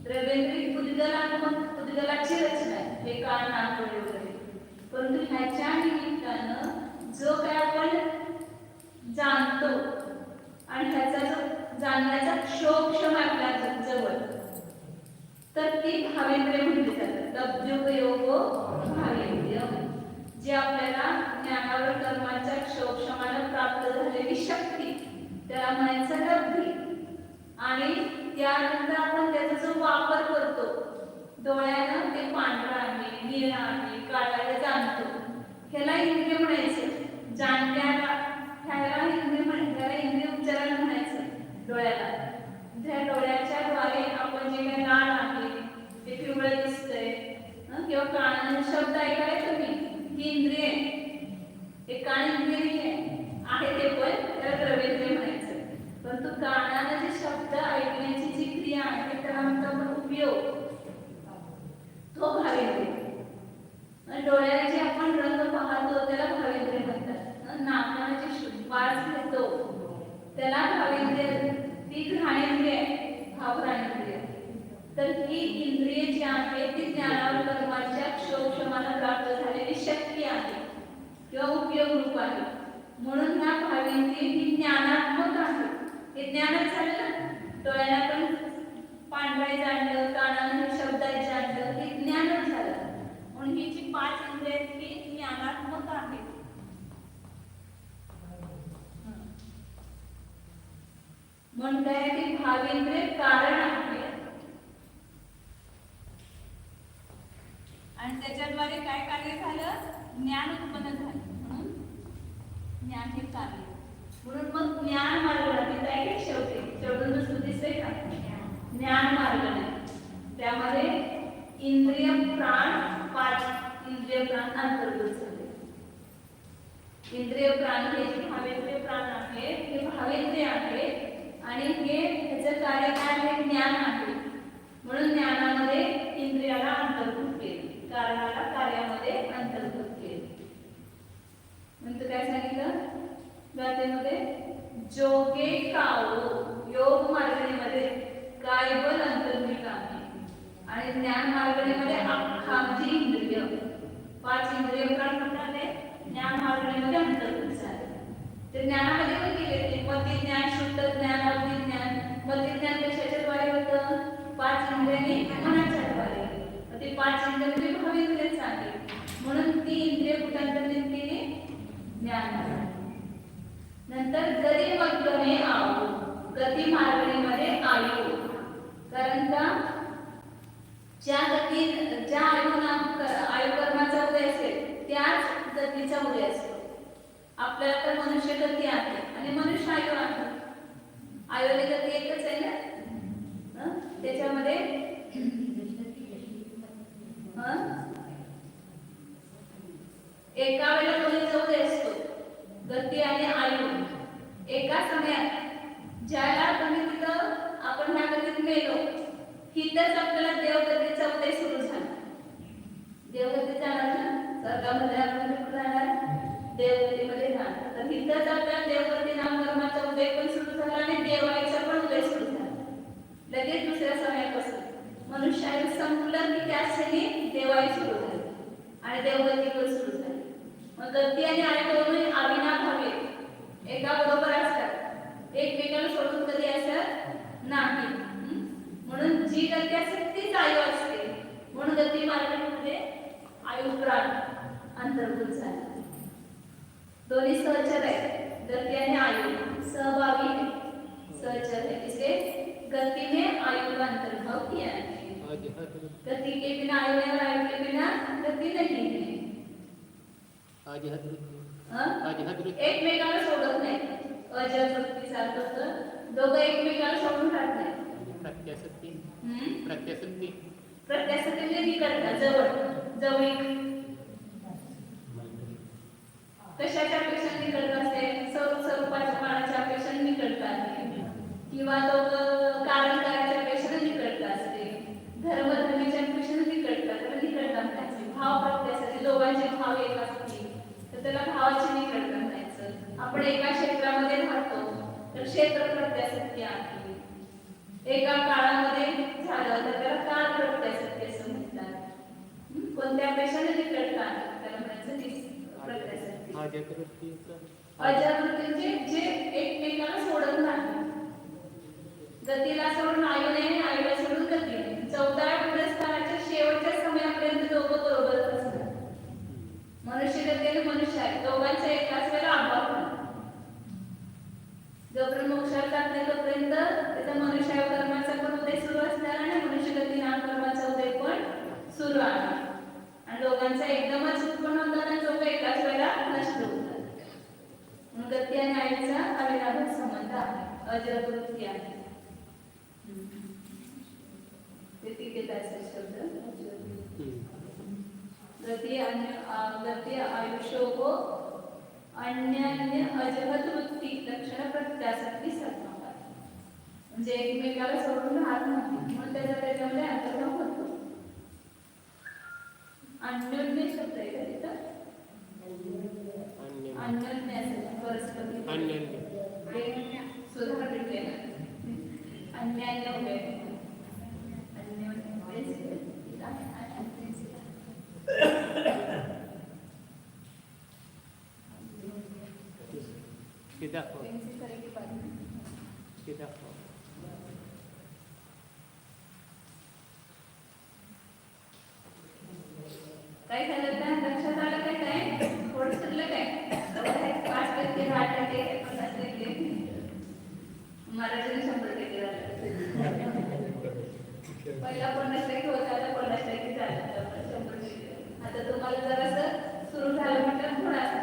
द्रव्येंद्रिय उद्गलाची रचना आहे. हे कान नाक डोळे वगैरे. परंतु ह्याच्या निमित्तानं जो काय आपण जाणतो जाणण्याचा क्षोक्षम आपल्या जवळ, तर ती भावेंद्रिय म्हटली जातात. लब्ध्योपयोगो भावेंद्रिय, जी आपल्याला ज्ञानावर कर्माच्या क्षोक्षमानं प्राप्त झालेली शक्ती, त्याला म्हणायचं लब्धी. आणि त्यानंतर आपण त्याचा जो वापर करतो, डोळ्यानं ते पांढरं आहे, निळं आहे, काळं आहे जाणतो, ह्याला इंद्रिय म्हणायचं. जाणण्याला ह्याला इंद्रिय उच्चारण म्हणायचं. डोळ्याला, त्या डोळ्याच्या द्वारे आपण जे काही लाल आहे ते पिवळं दिसतंय किंवा कानाने शब्द ऐकाय तुम्ही, ही इंद्रिय एक कान इंद्रिय आहे ते पण त्याला द्रव्येंद्रिय म्हणायचं. परंतु कानाने जे शब्द ऐकण्याची जी क्रिया आहे त्याला म्हणतो आपण उपयोग, तो भावेंद्रिय. डोळ्याने जे आपण रंग पाहतो त्याला भावेंद्रिय म्हणतात. नाकाने जे श्वास घेतो त्याला भावेंद्रिय, ती घ्राणेंद्रिय, भावघ्राणेंद्रिय. तर ही इंद्रिय जी आहे ती ज्ञानावर कर्माच्या क्षोक्षमानं प्राप्त झालेली शक्ती आहे किंवा उपयोग रूप आहे. म्हणून ह्या भावेंद्रिय ही ज्ञानात्मक आहे. हे ज्ञानच झालं ना. डोळ्याला पण पांढराय जाणलं, कानाने शब्द जाणलं, हे ज्ञानच झालं. म्हणून ही जी 5 इंद्रिय ही ज्ञानात्मक आहे. म्हणून काय की भावेंद्रिय कारण आहे आणि त्याच्याद्वारे काय कार्य झालं, ज्ञान उत्पन्न झालं. म्हणून ज्ञान हे कार्य. म्हणून मग ज्ञान मार्ग काय शेवटून वस्तू दिसते का, ज्ञान मार्ग नाही. त्यामध्ये इंद्रिय प्राण 5 इंद्रिय प्राण अंतर्भूत झाले. इंद्रिय प्राण हे जे भावेंद्रिय प्राण आहे हे भावेंद्रिय आहे आणि हे त्याचं कार्य काय आहे, ज्ञान आहे. म्हणून ज्ञानामध्ये इंद्रियाला अंतर्भूत केले, कारणाला कार्यामध्ये अंतर्भूत केले. म्हणजे काय सांगितलं गाथेमध्ये, जोगे काओ योग मार्गणीमध्ये कायबल अंतर्भूत आहे आणि ज्ञान मार्गणीमध्ये अख्खांची इंद्रिय 5 इंद्रिय प्राण म्हणाले ज्ञान मार्गणीमध्ये अंतर्भूत झाले. ते ज्ञानामध्ये पण गेले ते मती ज्ञान, शुद्ध ज्ञान, अवधी ज्ञान. मती ज्ञान कशाच्या द्वारे होतं, 5 इंद्रियांनी मनाच्या द्वारे. ते 5 इंद्रिय भावेंद्रियच आहे. म्हणून ती इंद्रिय कुठांतरित केली, ज्ञान. नंतर जरी मग्गने आऊ, गती मार्गणीमध्ये आयु. कारण का ज्या आयु कर्माचा उदय असेल त्याच गतीचा उदय असतो. आपल्याला तर मनुष्य गती आहे आणि मनुष्य आयु आहे. आयुर्वेद गती एकच आहे ना. त्याच्यामध्ये एका वेळेला दोन्हीचा उदय असतो, गती आणि आयु. एका समयात ज्याला तुम्ही तिथं आपण ह्या गतीत मेलो, हिथंच आपल्याला देवगतीचा उदय सुरू झाला. देवगती जाणार ना, स्वर्गामध्ये आपण जाणार, देवगतीमध्ये जाणार. तर हिथंच आपल्याला देवगती नामकर्माचा उदय पण सुरू झाला आणि देवाचा पण उदय सुरू झाला. लगेच दुसऱ्या समयापासून मनुष्य आयु संपलं की त्या क्षणी देवाई सुरू झाली आणि देवगती पण सुरू झाली. मग गती आणि आयु दोन्ही अविनाभावे एका बरोबर असतात, एकमेकांना सोडून कधी असत नाही. म्हणून जी गती असते तीच आयु असते. म्हणून गती मार्गामध्ये आयु प्राण अंतर्भूत झाला. दोन्ही सहचर आहेत, गती आणि आयु सहभागी है, सहचर है. इसे गति में आयु का अंतर्भाव किया है. गति के बिना आयु नहीं, आयु के बिना गति नहीं है. एकमेकांना सोडत नाही. अजवृत्ती सारखं होतं, दोघं एकमेकांना सोडून राहत नाही. प्रत्यासक्ती म्हणजे निकटता, जवळीक. कशाच्या अपेक्षा निकटता असते, स्वरूपाच्या मानाच्या अपेक्षा निकटता असते किंवा कारण कार्याच्या अपेक्षा निकटता असते, धर्मधर्मीच्या अपेक्षा निकटता म्हणायचे. भाव प्रत्यासाठी दोघांचे भाव एक असतील तर त्याला भावाची निकटता म्हणायचं. आपण एका क्षेत्रामध्ये राहतो तर क्षेत्र प्रत्यासक्ती आहे. एका काळामध्ये झालं तर त्याला काळ प्रत्यासक्ती असं म्हणतात. कोणत्या अपेक्षा निकटता आहे त्याला म्हणायचं प्रत्यासक्ती. अजागृती म्हणजे जे एकमेकांना सोडत नाही. गतीला सोडून आयुने आणि आयुला सोडून गतीने. 14 पुरस्काराच्या शेवटच्या समयापर्यंत दोघं बरोबरच असतात. मनुष्य गती आणि मनुष्य आहे दोघांचा एकाच वेळेला अभाव होतो. जोपर्यंत मोक्षात जात नाही तोपर्यंत त्याचा मनुष्य कर्माचा पण उदय सुरू असणार आणि मनुष्य गती नाम कर्माचा उदय पण सुरू आहे. आणि दोघांचा एकदमच उत्पन्न होतात आणि दोघं एकाच वेळेला नष्ट होतात. म्हणून गती आणि आयुचा अविनाभाव संबंध आहे, अजरवृत्ती आहे. ते तिथे त्याचे शब्द गती आयुष्यो हो अन्य अजगत वृत्ती लक्षण प्रत्यासक्ती सत्ता म्हणजे एकमेकाला सोडून राहत नाही म्हणून त्याच्यामध्ये अंतर्भाव होतो. अन्योन्य शब्द आहे का तिथं? अन्योन्य असेल परस्पर सुधार भेटले अन्यान्य काय झालं का लक्षात आलं काय काय थोडं सुटलं काय 5% 10% 50% मराठीने 100% झालं. पहिला 50% होता आता 50% झालं 100%. आता तुम्हाला जरासं सुरू झालं म्हटलं थोडासा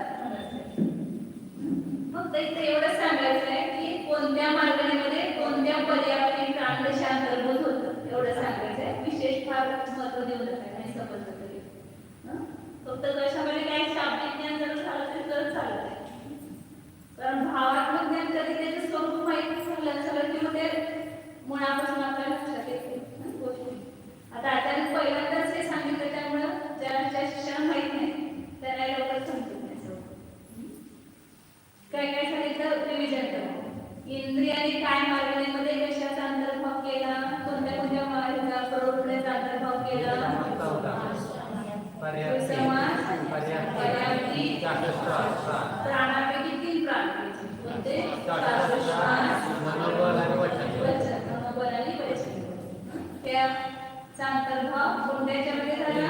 मग इथे एवढं सांगायचं आहे की कोणत्या मार्गाने कोणत्या पर्यायाने प्राणदशा अंतर्भूत होतं एवढं सांगायचं आहे. विशेष फार महत्व देऊ नका नाही समजलं तरी फक्त कशामध्ये काय शाब्दिक ज्ञान जर झालं तरी तरच चालत आहे. कारण भावात्मक ज्ञान कधी त्याचं स्वरूप माहिती झालं की मग ते मुळापासून आपल्या लक्षात येते गोष्टी. आता आचार्य पहिल्यांदाच हे सांगितलं त्यामुळं ज्या शिक्षण माहित नाही त्यांना लवकर समजत नाही. काय काय सांगितलं रिव्हिजन करा. इंद्रियाने काय मार्गाने कशाचा अंतर्भाव केला कोणत्या कोणत्या मार्गाचा प्रवृत्तीचा अंतर्भाव केला प्राणापैकी 3 प्राण कोणते मनोबल आणि वचन त्याचा अंतर्भाव कोणत्याच्या मध्ये झाला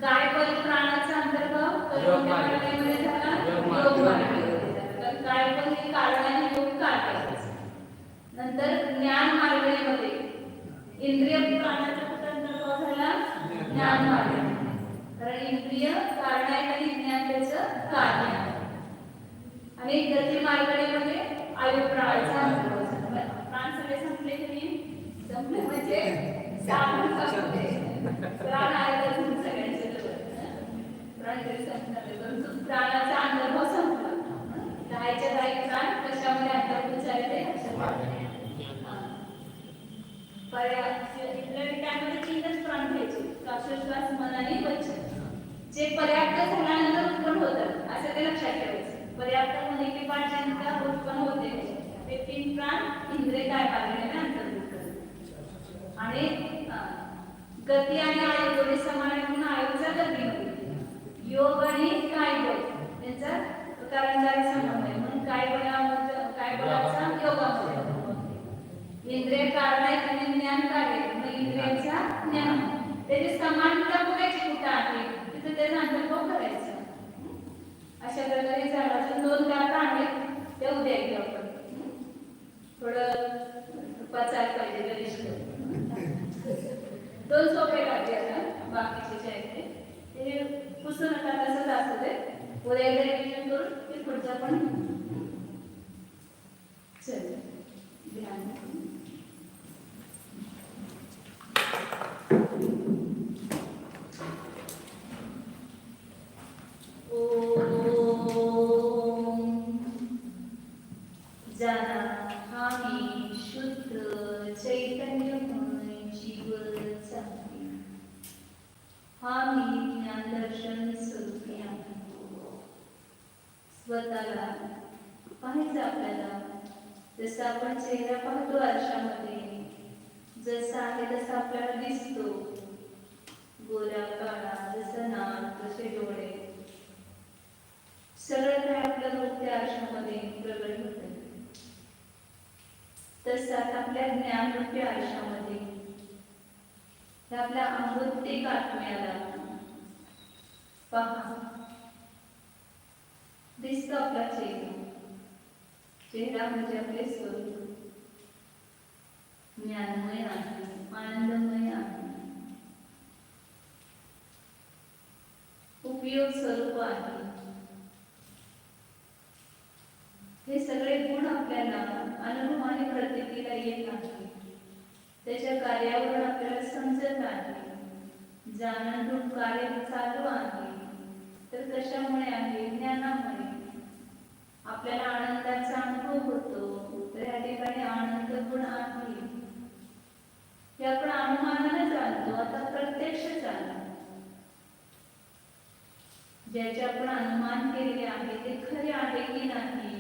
काय पण प्राणाचा अंतर्भाव कोणत्या मार्गाने झाला योग मार्गाने. काय पण हे कारण आणि योग कार्य. नंतर ज्ञान मार्गाने इंद्रिय प्राणाचा अंतर्भाव झाला ज्ञान मार्गाने. कारण इंद्रिय कारण आहे आणि ज्ञान त्याचं कार्य आहे. आणि गती मार्गाने आयु प्राणाचा अंतर्भाव झाला. प्राण सगळे संपले की नाही संपले म्हणजे प्राण आहे सगळ्यांचे प्राणाचा अंतर्भाव संपला. दहाच्या 10 प्राण कशामध्ये अंतर्भूत झाले त्यामध्ये 3च प्राण घ्यायचे श्वासोश्वास मन आणि वचन. जे पर्याप्त झाल्यानंतर उत्पन्न होतात असं ते लक्षात ठेवायचं. पर्याप्त होणे की पाठांतर उत्पन्न होते ते 3 प्राण इंद्रिय काय मार्गाने अंतर्भूत करतात. आणि गती आणि आयु दोन्ही समान म्हणून आयुचा गतीमध्ये योग आणि काय बल यांचा कारणकारी संबंध आहे म्हणून काय बलाचा योगामध्ये. इंद्रिय कारण आहे आणि ज्ञान कार्य मग इंद्रियाचा ज्ञान त्याची समानता बघायची कुठं आहे तिथे त्याचा अंतर्भाव करायचा. अशा प्रकारे झालं. अजून 2 गाथा आहेत त्या उद्या घेऊ आपण. थोडं पचायला पाहिजे गणेश 2 सोपे गाथे आता बाकीचे जे आहेत ते पुसून नका तसंच असू दे. उद्या एकदा रिव्हिजन करून ते पुढचं पण चल ध्यान जाना हामी शुद्ध चैतन्यमय जीवचा हामी ज्ञानदर्शन स्वरूपी आहे. स्वतःला पाहायचं आपल्याला जसं आपण चेहरा पाहतो आरशामध्ये जसं आहे तसं आपल्याला दिसतो. गोरा काळा जसं नाक जसे डोळे सगळं काय आपलं रूप त्या आरशामध्ये प्रगट होतं. तसाच आपल्या ज्ञानरूपी आयुष्यामध्ये त्या आपल्या अमृतिक आत्म्याला पहा, दिसतो आपला चेहरा. चेहरा म्हणजे आपले स्वरूप ज्ञानमय आहे, आनंदमय आहे, उपयोग स्वरूप आहे. हे सगळे गुण आपल्याला अनुभव आणि प्रतीला येत आहे. त्याच्या कार्यावरून आपल्याला समजत आहे. जाणून कार्य चालू आहे. तर कशामुळे आहे? ज्ञानामुळे. आपल्याला आनंदाचा अनुभव होतो. तर या ठिकाणी आनंद गुण आहे. हे आपण अनुमानाने जाणतो, आता प्रत्यक्ष जाणतो. ज्याचे आपण अनुमान केले आहे ते खरे आहे की नाही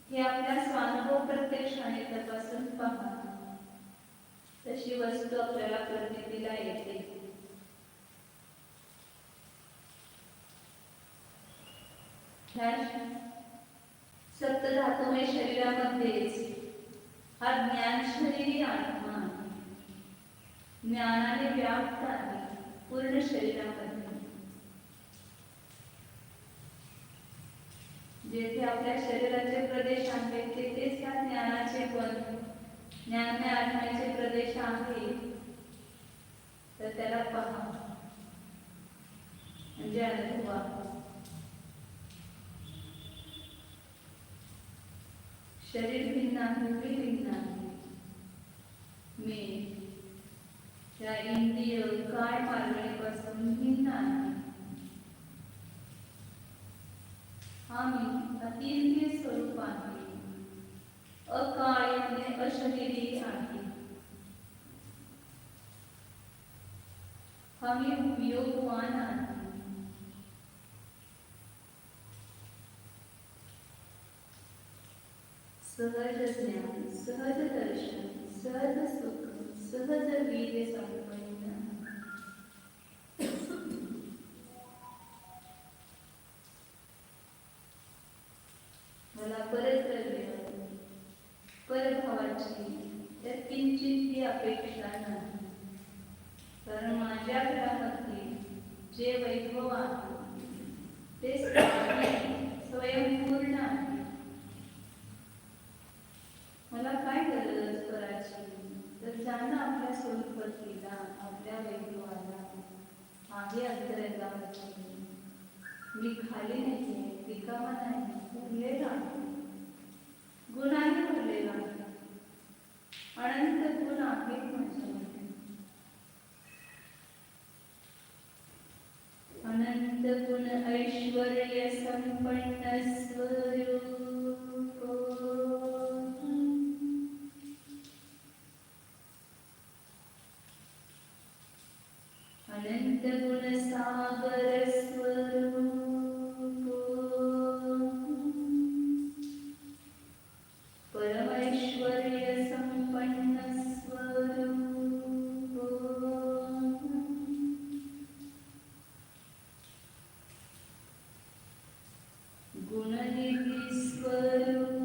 हे आपल्या स्वानुभव प्रत्यक्षाने तपासून पहा. तशी वस्तू आपल्याला प्रतीला येते. ह्या सप्तधातुमय शरीरामध्येच हा ज्ञान शरीरी आत्मा आहे. ज्ञानाने व्याप्त आहे पूर्ण शरीरामध्ये. जेथे आपल्या शरीराचे प्रदेश आहेत तेथेच ह्या ज्ञानाचे पण ज्ञानमय आत्म्याचे प्रदेश आहेत. तर त्याला पहा म्हणजे अनुभवा. शरीर भिन्न आहे, मी भिन्न आहे. मी त्या इंद्रिय काय मार्गणीपासून भिन्न आहे. आम्ही अतींद्रिय स्वरूप आहे, अकाय म्हणजे अशरीरी आहे. आम्ही उपयोगवान आहे. सहज ज्ञान, सहज दर्शन, सहज सुख, सहज वीर्य संपन्न. मला परत परभावाची त्या किंचित अपेक्षा नाही. कारण माझ्या घरामध्ये जे वैभव आहे ते स्वयंपूर्ण आहे. मला काय गरज करायची? तर जाणं आपल्या स्वरूपतीला, आपल्या वैभवाला आहे अंतरंगामध्ये. मी खाली नाही, रिकामा नाही, भरलेला आहे, गुणाने भरलेला आहे. अनंत गुण आहेत माझ्यामध्ये. अनंत गुण ऐश्वर्य संपन्न स्वरूप. अनंत गुण सागर स्वरूप. परमैश्वर्य संपन्न स्वरूप. गुणनिधी स्वरूप.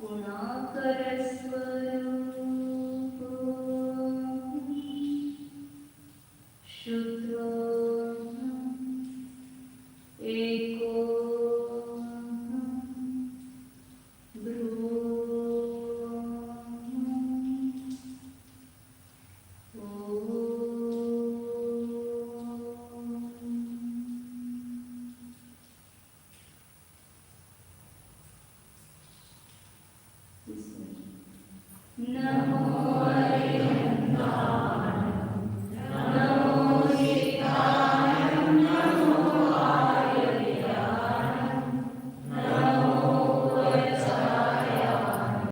गुणाकर स्वरूप. शुद्ध